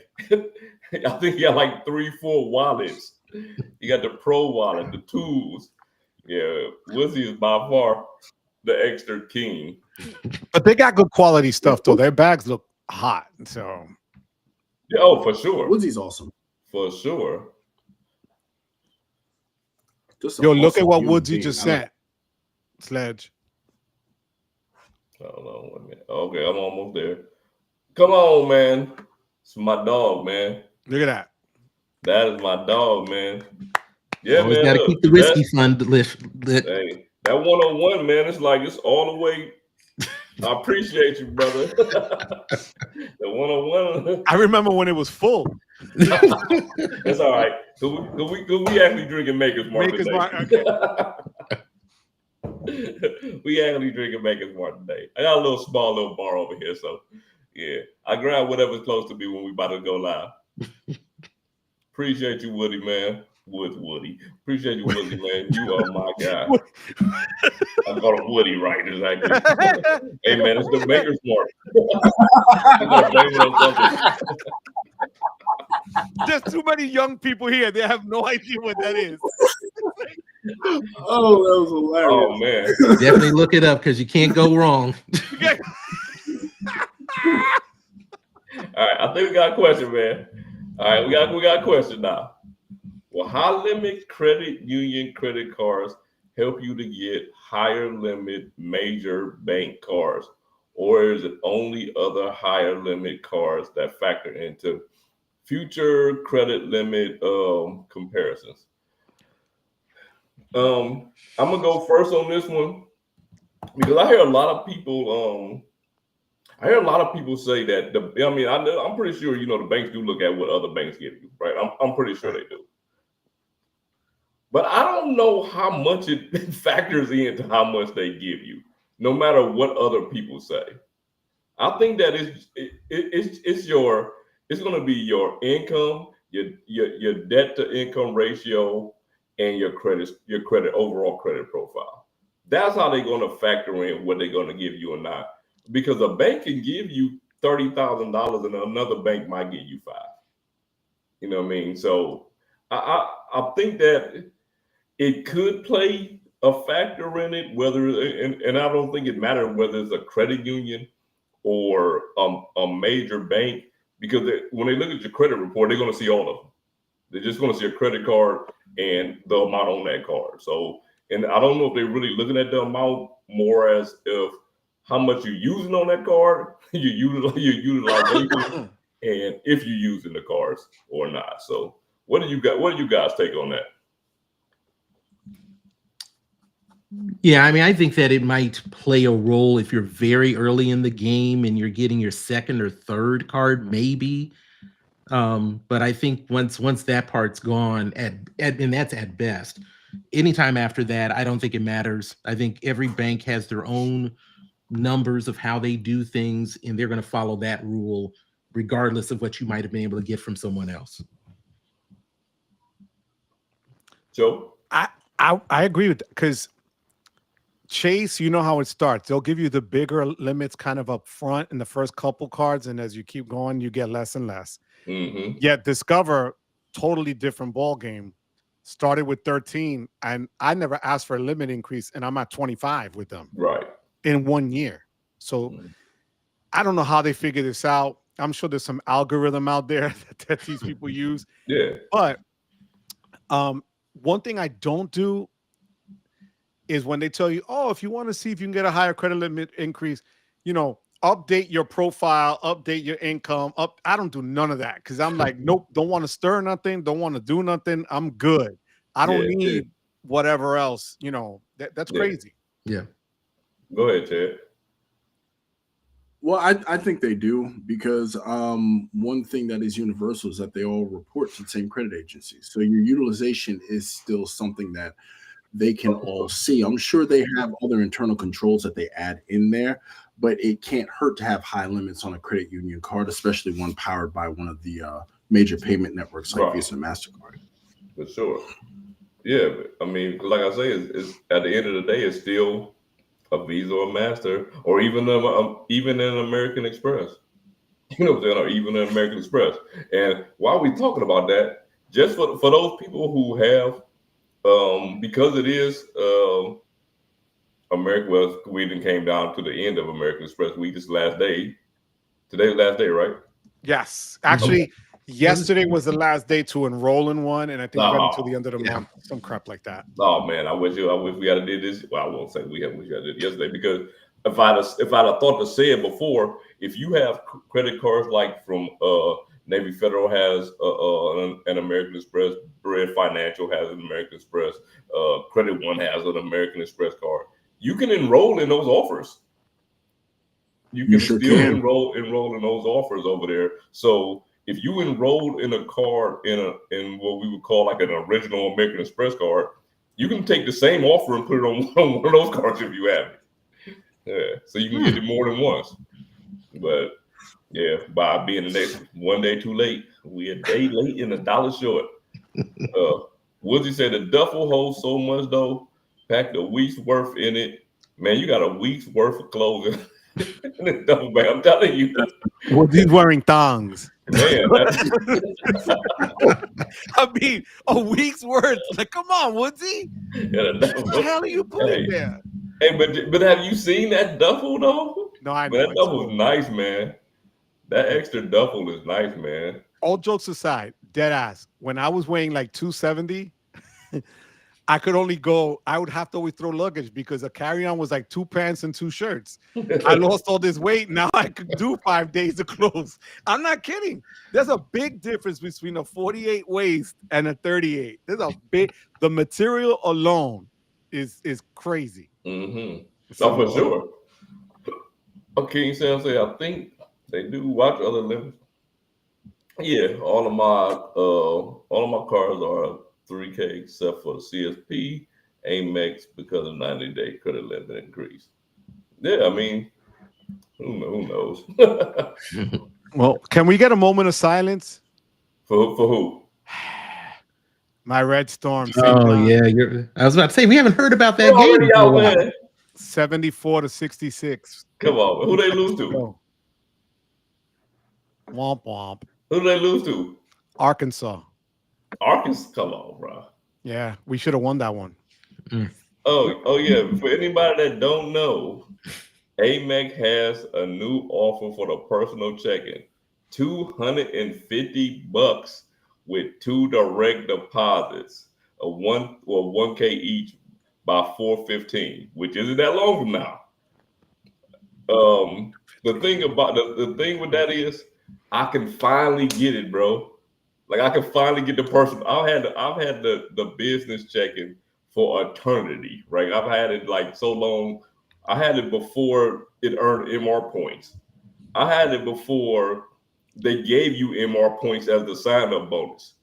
S1: I think he got like 3-4 wallets. You got the pro wallet, the tools. Yeah, Woodsy is by far the extra king.
S2: But they got good quality stuff though. Their bags look hot. So
S1: yeah, oh, for sure.
S3: Woodsy's awesome.
S1: For sure.
S2: Yo, look at what Woodsy just sent. Sledge.
S1: Hold on 1 minute. Okay, I'm almost there. Come on, man. It's my dog, man.
S2: Look at that.
S1: That is my dog, man. Yeah,
S4: always
S1: man.
S4: Got to keep the risky fund lit.
S1: Hey, that 101, man, it's like it's all the way. I appreciate you, brother. The 101.
S2: I remember when it was full.
S1: It's all right. Could we actually drinking Maker's Mark today?
S2: Okay.
S1: We actually drinking Maker's Mark today. I got a small little bar over here, so yeah. I grab whatever's close to me when we about to go live. Appreciate you, Woody, man. Woody. Appreciate you, Woody, man. You are my guy. I call him Woody, right? Exactly. Hey, man, it's the Maker's Mark.
S2: There's too many young people here. They have no idea what that is.
S3: Oh, that was hilarious.
S1: Oh, man.
S4: Definitely look it up because you can't go wrong.
S1: All right, I think we got a question, man. All right, we got a question now. Will high limit credit union credit cards help you to get higher limit major bank cards, or is it only other higher limit cards that factor into future credit limit comparisons? I'm gonna go first on this one because I hear a lot of people. Say that I'm pretty sure the banks do look at what other banks give you, right? I'm pretty sure they do. But I don't know how much it factors into how much they give you, no matter what other people say. I think that it's going to be your income, your debt to income ratio, and your overall credit profile. That's how they're going to factor in what they're going to give you or not. Because a bank can give you $30,000 and another bank might give you $5,000. You know what I mean? So I think that it could play a factor in it, and I don't think it matters whether it's a credit union or a major bank, because when they look at your credit report, they're going to see all of them. They're just going to see a credit card and the amount on that card. So, and I don't know if they're really looking at the amount more as if how much you're using on that card, your utilization, and if you're using the cards or not. So, what do you guys take on that?
S4: Yeah, I mean, I think that it might play a role if you're very early in the game and you're getting your second or third card, maybe. But I think once that part's gone, and that's at best. Anytime after that, I don't think it matters. I think every bank has their own numbers of how they do things, and they're going to follow that rule regardless of what you might have been able to get from someone else.
S1: Joe?
S2: I agree with that, because Chase, you know how it starts. They'll give you the bigger limits kind of up front in the first couple cards, and as you keep going, you get less and less.
S1: Mm-hmm.
S2: Yet Discover, totally different ball game. Started with 13, and I never asked for a limit increase, and I'm at 25 with them.
S1: Right.
S2: In 1 year. So I don't know how they figure this out. I'm sure there's some algorithm out there that these people use.
S1: Yeah.
S2: But one thing I don't do is when they tell you, oh, if you want to see if you can get a higher credit limit increase, update your profile, update your income. I don't do none of that, because I'm like, nope, don't want to stir nothing, don't want to do nothing. I'm good. I don't need whatever else. That's crazy.
S4: Yeah.
S1: Go ahead, Ted.
S3: Well, I think they do, because one thing that is universal is that they all report to the same credit agency. So your utilization is still something that they can all see. I'm sure they have other internal controls that they add in there, but it can't hurt to have high limits on a credit union card, especially one powered by one of the major payment networks like Visa and MasterCard.
S1: For sure. Yeah, but, I mean, like I say, it's at the end of the day, it's still a Visa or Master, or even an American Express. You know what I'm saying? Or even an American Express. And while we're talking about that, just for those people who have, because it is American, well, we even came down to the end of American Express week. This last day. Today's the last day, right?
S2: Yes. Actually, yesterday was the last day to enroll in one, and I think right until the end of the month, some crap like that.
S1: Oh man, I wish we had did this. Well, I won't say we had did it yesterday, because if I'd have thought to say it before, if you have credit cards like from Navy Federal has an American Express, Bread Financial has an American Express, Credit One has an American Express card, you can enroll in those offers. You can still enroll in those offers over there. So if you enrolled in a card in what we would call like an original American Express card, you can take the same offer and put it on one of those cards if you have it. Yeah, so you can get it more than once. But yeah, by being the next 1 day too late, we a day late and $1 short. Woodsy said the duffel holds so much though, packed a week's worth in it. Man, you got a week's worth of clothing in the duffel bag. I'm telling you.
S2: Woody's wearing thongs.
S1: Man,
S2: I mean, a week's worth. Like, come on, Woodsy. What the hell are you putting there?
S1: Hey, but have you seen that duffel though?
S2: No, I know.
S1: That duffel is nice, man. That extra duffel is nice, man.
S2: All jokes aside, dead ass. When I was weighing like 270, I would have to always throw luggage, because a carry-on was like 2 pants and 2 shirts. I lost all this weight. Now I could do 5 days of clothes. I'm not kidding. There's a big difference between a 48 waist and a 38. The material alone is crazy.
S1: Mm-hmm. So for sure. Okay, Sam say I think they do watch other limits. Yeah, all of my cars are 3K except for the CSP, Amex, because of 90-day credit limit increase. Yeah, I mean, who knows?
S2: Well, can we get a moment of silence?
S1: For who?
S2: My Red Storm.
S4: Oh yeah, I was about to say we haven't heard about that game.
S1: Already out, man.
S2: 74-66.
S1: Come on, who they lose to?
S2: Go. Womp womp.
S1: Who do they lose to?
S2: Arkansas.
S1: Arkansas. Come on, bro.
S2: Yeah, we should have won that one.
S1: Oh yeah. For anybody that don't know, Amex has a new offer for the personal checking. $250 with 2 direct deposits of 1K each by 4/15, which isn't that long from now. The thing about the thing with that is I can finally get it, bro. Like I can finally get the person. I've had the business checking for eternity, right? I've had it like so long. I had it before it earned MR points. I had it before they gave you MR points as the sign-up bonus.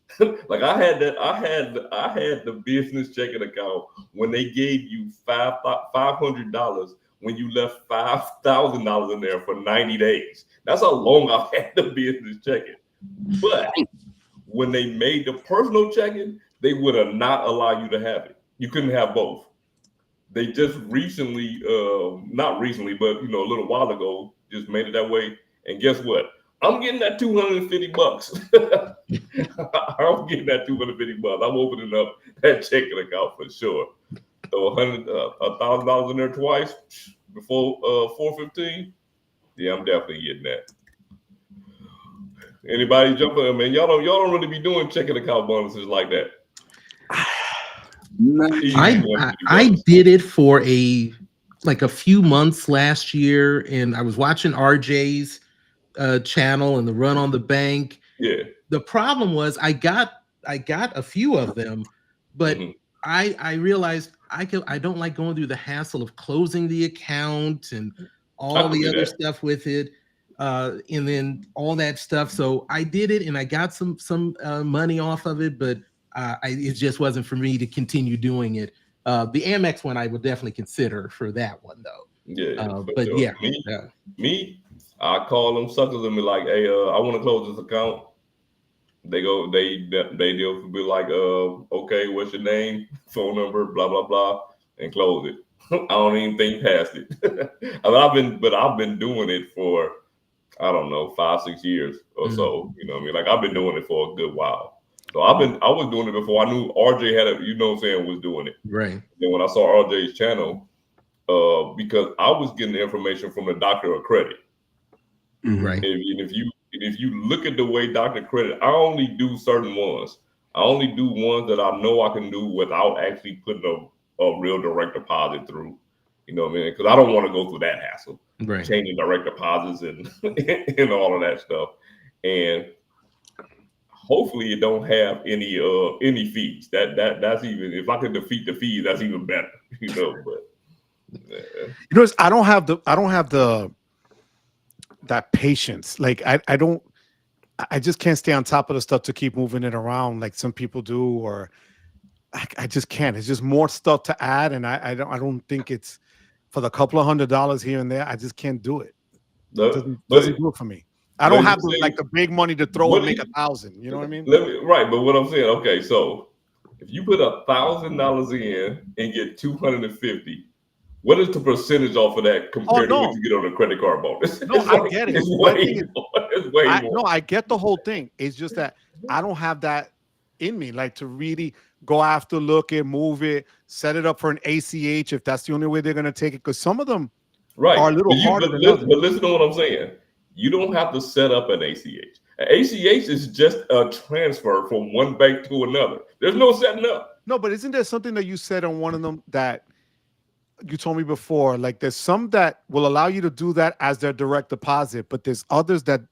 S1: Like I had the business checking account when they gave you $500 when you left $5,000 in there for 90 days. That's how long I've had the business checking. But when they made the personal checking, they would have not allowed you to have it. You couldn't have both. They just recently, not recently, but a little while ago, just made it that way. And guess what? I'm getting that $250. I'm getting that $250. I'm opening up that checking account for sure. So $1,000 in there twice before 4/15. Yeah, I'm definitely getting that. Anybody jump in, man? Y'all don't really be doing checking account bonuses like that.
S4: I did it for a few months last year, and I was watching RJ's channel and the Run on the Bank.
S1: Yeah.
S4: The problem was I got a few of them, but I realized I don't like going through the hassle of closing the account and all the other stuff with it, and then all that stuff. So I did it, and I got some money off of it, but it just wasn't for me to continue doing it. The Amex one I would definitely consider for that one though.
S1: Yeah,
S4: but
S1: sure. Me, I call them suckers and be like, "Hey, I want to close this account." They go, they deal be like, "Okay, what's your name, phone number, blah blah blah," and close it. I don't even think past it. I've been doing it for, I don't know, 5-6 years or so. You know what I mean? Like I've been doing it for a good while. So I was doing it before I knew RJ had it, was doing it.
S4: Right.
S1: Then when I saw RJ's channel, because I was getting the information from the doctor of credit.
S4: Right.
S1: And if you look at the way Dr. Credit, I only do certain ones. I only do ones that I know I can do without actually putting a real direct deposit through. You know what I mean? Because I don't want to go through that hassle.
S4: Right.
S1: Changing direct deposits and and all of that stuff. And hopefully it don't have any fees. That's even, if I could defeat the fees, that's even better. But
S2: yeah. I don't have that patience. Like I just can't stay on top of the stuff to keep moving it around like some people do, or I just can't. It's just more stuff to add, and I don't think it's for the couple of $100 here and there. I just can't do it. Doesn't do it for me. I don't have the big money to throw and make 1,000. You know what I mean?
S1: Right, but what I'm saying, okay, so if you put $1,000 in and get 250, what is the percentage off of that compared to what you get on a credit card bonus?
S2: No, I get it.
S1: It's way more.
S2: No, I get the whole thing. It's just that I don't have that in me, like to really go after, look it, move it, set it up for an ACH if that's the only way they're going to take it. Because some of them are a little harder than others.
S1: But listen to what I'm saying. You don't have to set up an ACH. An ACH is just a transfer from one bank to another. There's no setting up.
S2: No, but isn't there something that you said on one of them that you told me before? Like there's some that will allow you to do that as their direct deposit, but there's others that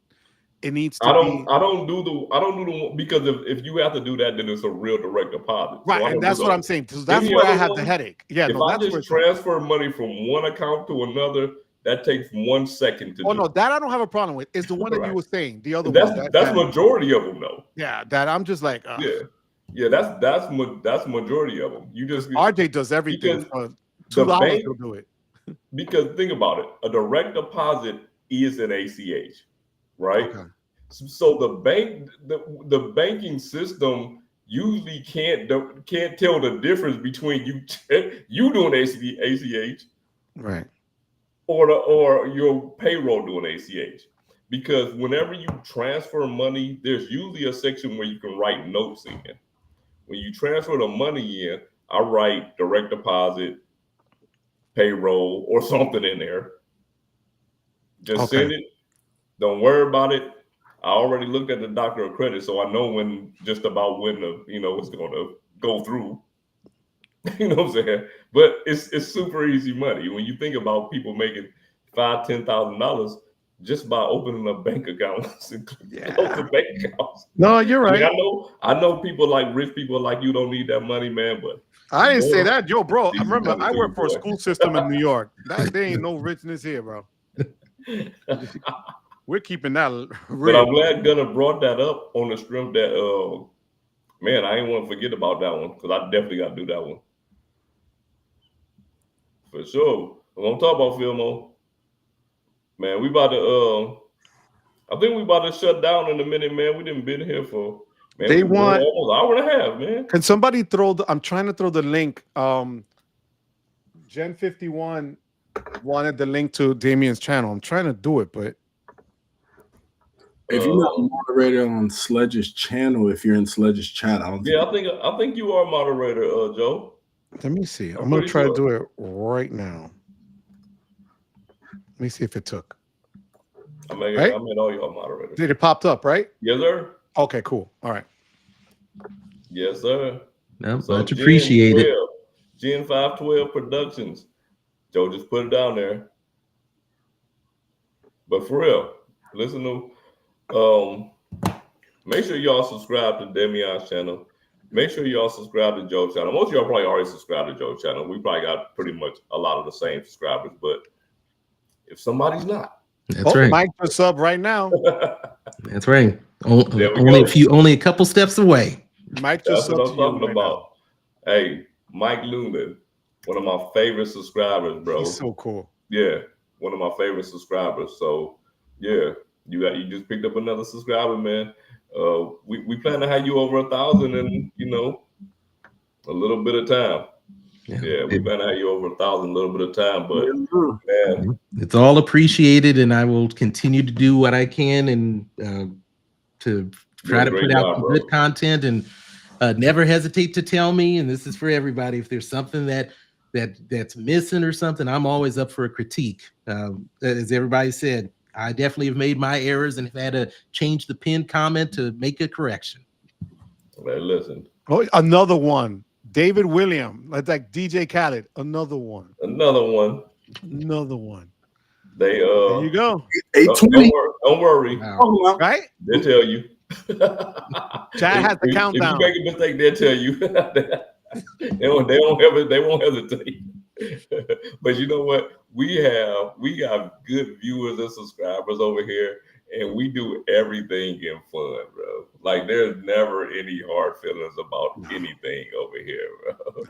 S2: it needs to be. I don't do the
S1: because if you have to do that, then it's a real direct deposit.
S2: Right,
S1: so
S2: and that's what I'm saying. So that's where I have the headache. Yeah,
S1: if I just transfer money from one account to another, that takes 1 second to do.
S2: Oh no, that I don't have a problem with. It's the one that you were saying. The other
S1: one. That's majority of them though.
S2: Yeah, that I'm just like.
S1: Yeah. That's majority of them. You just
S2: RJ does everything. $2 will do it.
S1: Because think about it, a direct deposit is an ACH, right? Okay. So the banking system usually can't tell the difference between you doing ACH
S2: Right.
S1: or your payroll doing ACH. Because whenever you transfer money, there's usually a section where you can write notes in. When you transfer the money in, I write direct deposit, payroll, or something in there. Just send it. Don't worry about it. I already looked at the doctor of credit, so I know when it's going to go through. You know what I'm saying? But it's super easy money. When you think about people making $5,000-$10,000 just by opening a bank account and closing bank accounts.
S2: No, you're right.
S1: I mean, I know people like rich people like you don't need that money, man. But
S2: I didn't say that, yo, bro. I remember I work for a school system in New York. There ain't no richness here, bro. We're keeping that real.
S1: But I'm glad Gunnar brought that up on the strength that man, I ain't want to forget about that one because I definitely got to do that one. For sure. We're gonna talk about Filmo. Man, we about to I think we about to shut down in a minute, man. We didn't been here for
S2: they want
S1: almost an hour and a half, man.
S2: Can somebody I'm trying to throw the link. Gen 51 wanted the link to Damien's channel. I'm trying to do it, but
S3: if you're not a moderator on Sledge's channel, if you're in Sledge's chat, I
S1: think you are a moderator, Joe.
S2: Let me see. I'm gonna try to do it right now. Let me see if it took.
S1: I made all y'all moderators.
S2: Did it popped up, right?
S1: Yes, sir.
S2: Okay, cool. All right.
S1: Yes, sir.
S4: No, so much appreciated.
S1: Gen 512 Productions. Joe just put it down there. But for real, listen to make sure y'all subscribe to Damien's channel. Make sure y'all subscribe to Joe's channel. Most of y'all probably already subscribed to Joe's channel. We probably got pretty much a lot of the same subscribers, but if somebody's not,
S4: that's right.
S2: Mike for sub right now.
S4: That's right. Only a couple steps away.
S2: Mike just
S1: that's what I'm talking about. Hey, Mike Lumen, one of my favorite subscribers, bro.
S2: He's so cool.
S1: Yeah, one of my favorite subscribers. So yeah, you just picked up another subscriber, man. We plan to have you over 1,000 in a little bit of time. Yeah, we plan to have you over 1,000 a little bit of time, but man,
S4: it's all appreciated, and I will continue to do what I can and to try to put out some good content. And never hesitate to tell me. And this is for everybody. If there's something that's missing or something, I'm always up for a critique. As everybody said, I definitely have made my errors and have had to change the pinned comment to make a correction.
S1: Man, listen.
S2: Oh, another one. David William, like DJ Khaled. Another one.
S1: Another one.
S2: There you go.
S3: 820.
S1: Don't worry.
S2: Wow. Right?
S1: They'll tell you.
S2: Chad has the countdown.
S1: If you make a mistake, they'll tell you. They won't hesitate. But you know what? We got good viewers and subscribers over here, and we do everything in fun, bro. Like there's never any hard feelings about anything over here, bro.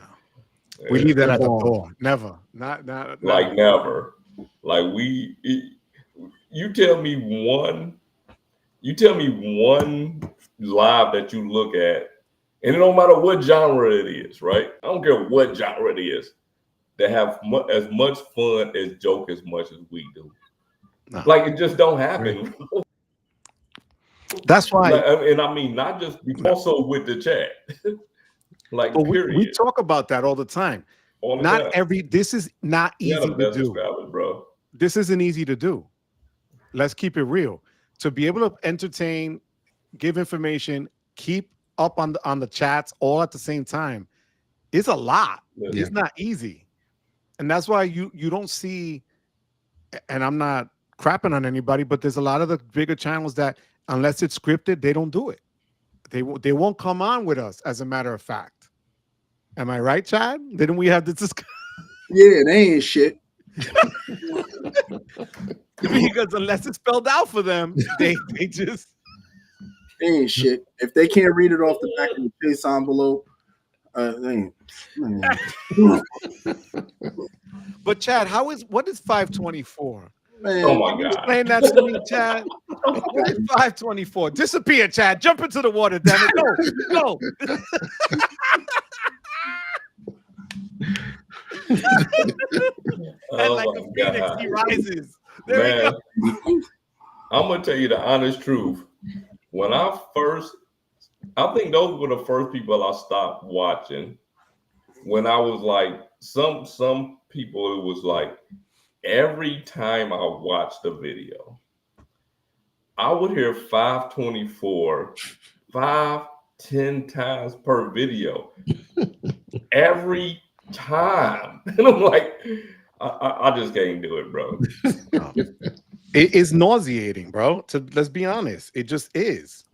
S2: We leave that at the door. Never. Not
S1: like never. Like you tell me one live that you look at, and it don't matter what genre it is, right? I don't care what genre it is, that have as much fun as joke as much as we do. No. Like it just don't happen. Right.
S2: That's why,
S1: and I mean, not just also with the chat. Like period.
S2: We talk about that all the time. This is not easy to do,
S1: bro.
S2: This isn't easy to do. Let's keep it real. To be able to entertain, give information, keep up on the chats all at the same time, it's a lot. Yeah. It's not easy, and that's why you don't see. And I'm not crapping on anybody, but there's a lot of the bigger channels that, unless it's scripted, they don't do it. They won't come on with us. As a matter of fact, am I right, Chad? Didn't we have this discussion?
S3: Yeah, they ain't shit.
S2: Because unless it's spelled out for them, they just
S3: they ain't shit. If they can't read it off the back of the case envelope, they ain't.
S2: But Chad, what is 524?
S3: Man,
S1: oh my God!
S2: Explain that to me, Chad. What is 524? Disappear, Chad. Jump into the water, damn it. Go. And like
S1: Oh
S2: a
S1: my
S2: phoenix,
S1: God.
S2: he rises. There we
S1: Man,
S2: go.
S1: I'm gonna tell you the honest truth. When I think those were the first people I stopped watching. When I was like, some people, it was like every time I watched a video, I would hear 524 5-10 times per video every time. And I'm like, I just can't do it, bro.
S2: It is nauseating, bro. Let's be honest. It just is.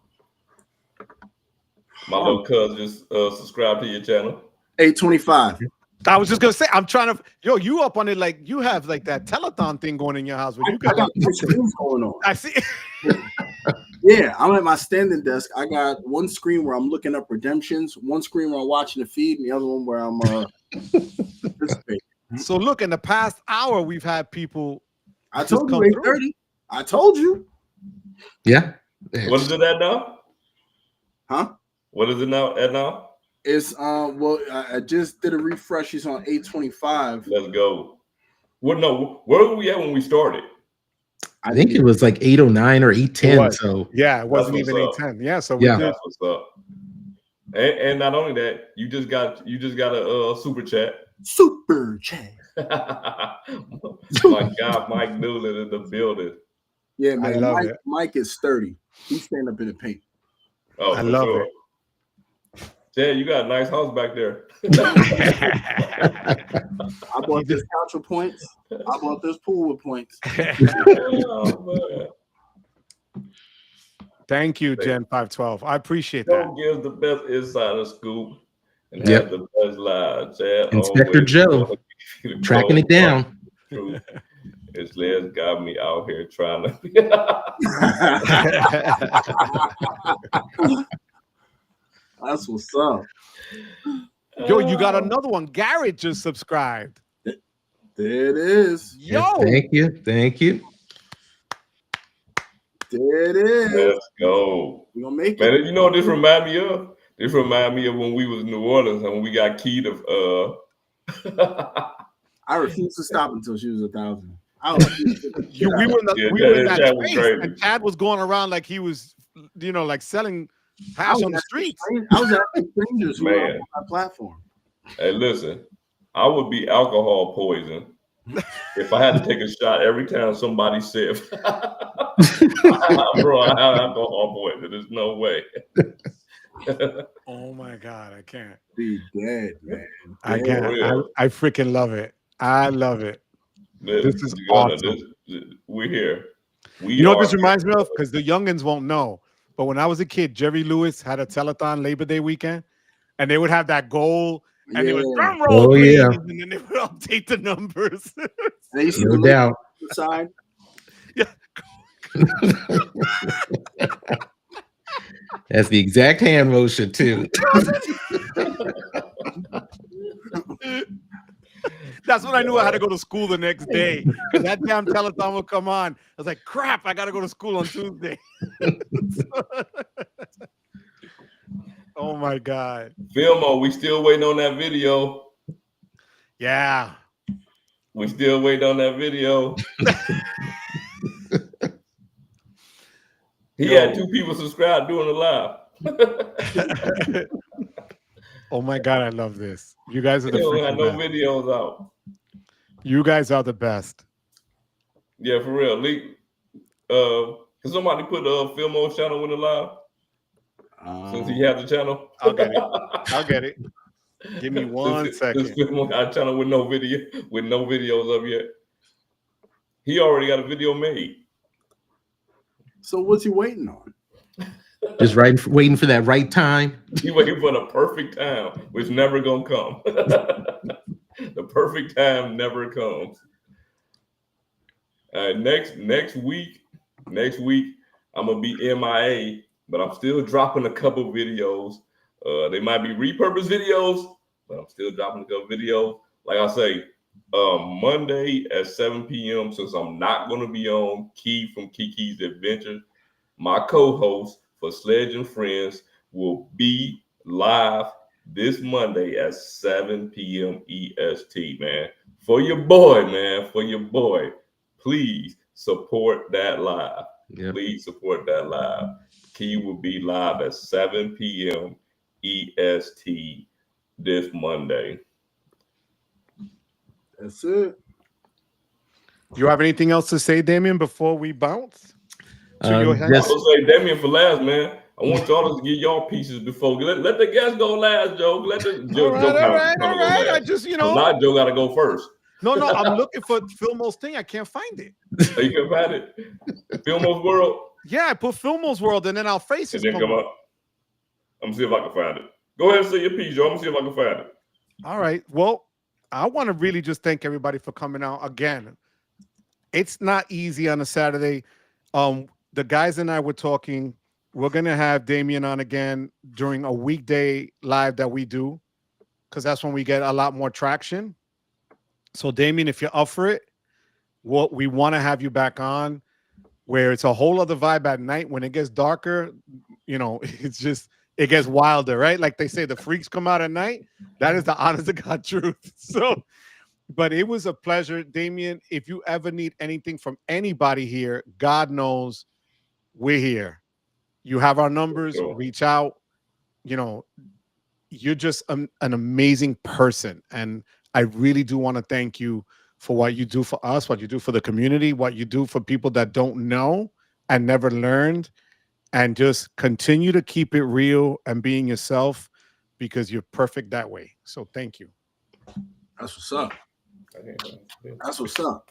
S1: My little cousin just subscribed to your channel.
S3: 825.
S2: I was just gonna say, I'm trying to you up on it like you have like that telethon thing going in your house where you
S3: I
S2: got
S3: got two screens going on.
S2: I see.
S3: Yeah, I'm at my standing desk. I got one screen where I'm looking up redemptions, one screen where I'm watching the feed, and the other one where I'm participating.
S2: So look, in the past hour, we've had people.
S3: I told you 8:30. I told you.
S4: Yeah.
S1: What is it at now?
S3: Huh?
S1: What is it now at now?
S3: It's well, I just did a refresh. It's on 825.
S1: Let's go. Well, no, where were we at when we started?
S4: I think it was like 809 or 810. So
S2: yeah, it wasn't
S1: That's
S2: even
S1: what's up.
S2: 810. Yeah, so
S4: Yeah.
S2: we did.
S1: That's what's up. And not only that, you just got a super chat.
S3: Super chat.
S1: My God, Mike Newland in the building.
S3: Yeah, man.
S2: I love it.
S3: Mike is sturdy. He's standing up in the paint.
S1: Oh,
S2: I
S1: for
S2: love
S1: sure.
S2: it.
S1: Chad, you got a nice house back there.
S3: I bought this couch with points. I bought this pool with points.
S1: Oh, man.
S2: Thank you, Gen 512. I appreciate
S1: Joe
S2: that.
S1: gives the best insider scoop and
S4: Yep.
S1: has the best live. Chad
S4: Inspector
S1: always
S4: Joe tracking it down.
S1: Truth. His legs got me out here trying to.
S3: That's what's up.
S2: Yo, you got another one. Garrett just subscribed.
S3: There it is.
S2: Yo,
S4: Thank you. Thank you.
S3: There it is.
S1: Let's go.
S3: We're gonna make
S1: Man,
S3: it.
S1: you know what this remind me of? This remind me of when we was in New Orleans and when we got keyed of
S3: I refused to stop until she was 1,000.
S2: we were in that
S1: Chad was
S2: space,
S1: crazy.
S2: and Chad was going around like he was, like selling hash on the streets.
S3: I was asking strangers who were
S1: Man.
S3: on my platform.
S1: Hey, listen, I would be alcohol poisoned if I had to take a shot every time somebody said, bro, I have alcohol poison. There's no way.
S2: Oh my God, I can't.
S3: Be dead, man.
S2: I
S3: Dead.
S2: can't.
S1: real.
S2: I freaking love it. I love it. This is awesome.
S1: We're here.
S2: You know what this reminds me of? Because the youngins won't know. But when I was a kid, Jerry Lewis had a telethon Labor Day weekend, and they would have that goal, and they would drum roll, please, and then they would update the numbers.
S3: They used to
S4: No doubt.
S3: side.
S4: That's the exact hand motion too.
S2: That's when I knew I had to go to school the next day. That damn telethon would come on. I was like, crap, I got to go to school on Tuesday. Oh my God.
S1: Filmo, we still waiting on that video.
S2: Yeah.
S1: We still waiting on that video. He had 2 people subscribed doing the live.
S2: Oh my God, I love this. You guys are
S1: They
S2: the
S1: don't have
S2: freaking
S1: no
S2: best.
S1: videos out.
S2: You guys are the best.
S1: Yeah, for real. Can somebody put Filmo's channel in the live? Since he has the channel.
S2: I'll get it. Give me one second.
S1: This Filmo got a channel with no videos up yet. He already got a video made.
S3: So what's he waiting on?
S4: Just waiting for that right time.
S1: He waiting for the perfect time, which never gonna come. The perfect time never comes. Next week, I'm gonna be MIA, but I'm still dropping a couple videos. They might be repurposed videos, but I'm still dropping a couple videos. Like I say, Monday at 7 p.m. Since I'm not gonna be on Key from Kiki's Adventures, my co-host for Sledge and Friends will be live this Monday at 7 p.m. EST, man. for your boy, man, for your boy, please support that live.
S4: Yep.
S1: Please support that live. Key will be live at 7 p.m. EST this Monday.
S3: That's it.
S2: You have anything else to say, Damien, before we bounce? To your
S1: I was gonna say Damien for last, man. I want y'all to get y'all pieces before. Let the guests go last, Joe. Let the Joe
S2: all right.
S1: go last.
S2: I just,
S1: Now Joe got to go first.
S2: No, I'm looking for Filmo's thing. I can't find it.
S1: Oh, you can find it. Filmo's World.
S2: Yeah, I put Filmo's World, and then our faces
S1: And then come up. I'm gonna see if I can find it. Go ahead and say your piece, Joe. I'm gonna see if I can find it.
S2: All right. Well, I want to really just thank everybody for coming out again. It's not easy on a Saturday. The guys and I were talking. We're gonna have Damien on again during a weekday live that we do, because that's when we get a lot more traction. So, Damien, if you're up for it, we want to have you back on, where it's a whole other vibe at night. When it gets darker, it gets wilder, right? Like they say, the freaks come out at night. That is the honest to God truth. So, but it was a pleasure, Damien. If you ever need anything from anybody here, God knows we're here. You have our numbers.
S1: Sure.
S2: Reach out. You're just an amazing person, and I really do want to thank you for what you do for us, what you do for the community, what you do for people that don't know and never learned, and just continue to keep it real and being yourself, because you're perfect that way. So thank you.
S3: That's what's up. That's what's up.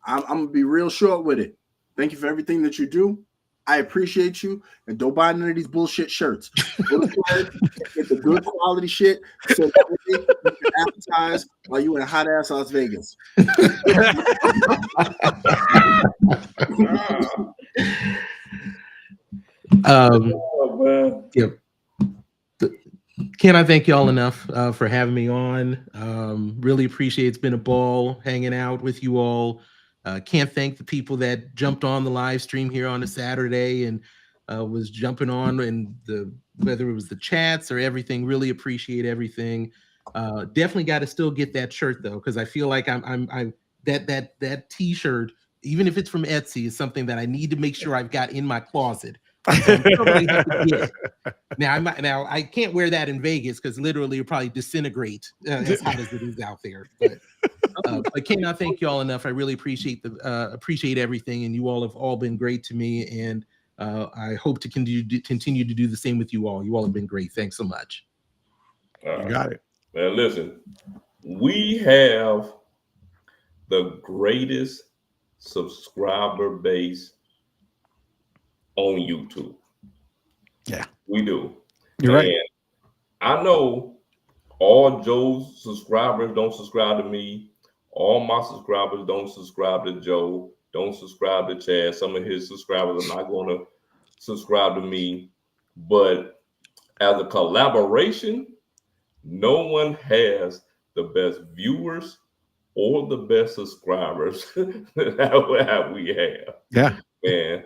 S3: I'm going to be real short with it. Thank you for everything that you do. I appreciate you, and don't buy none of these bullshit shirts. Go to Target, get the good quality shit, so that way you can advertise while you in hot ass Las Vegas.
S4: Yep. Can't I thank y'all enough for having me on? Really appreciate it. It's been a ball hanging out with you all. Can't thank the people that jumped on the live stream here on a Saturday and was jumping on, and whether it was the chats or everything. Really appreciate everything. Definitely got to still get that shirt though, because I feel like that T-shirt, even if it's from Etsy, is something that I need to make sure I've got in my closet. So now I can't wear that in Vegas because literally it'll probably disintegrate as hot as it is out there. But cannot thank you all enough. I really appreciate everything, and you all have all been great to me, and I hope to continue to do the same with you all. You all have been great. Thanks so much.
S2: You got it.
S1: Now listen, we have the greatest subscriber base on YouTube.
S2: Yeah,
S1: we do.
S2: You're right.
S1: And I know all Joe's subscribers don't subscribe to me. All my subscribers don't subscribe to Joe. Don't subscribe to Chad. Some of his subscribers are not going to subscribe to me. But as a collaboration, no one has the best viewers or the best subscribers that we have.
S2: Yeah.
S1: And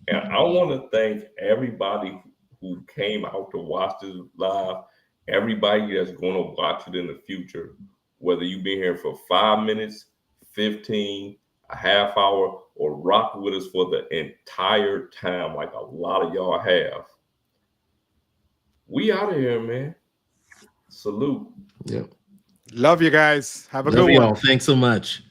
S1: I want to thank everybody who came out to watch this live, everybody that's going to watch it in the future, whether you've been here for 5 minutes, 15, a half hour, or rock with us for the entire time, like a lot of y'all have. We out of here, man. Salute.
S4: Yep.
S2: Love you guys. Have a
S4: Love
S2: good
S4: you
S2: one.
S4: all. Thanks so much.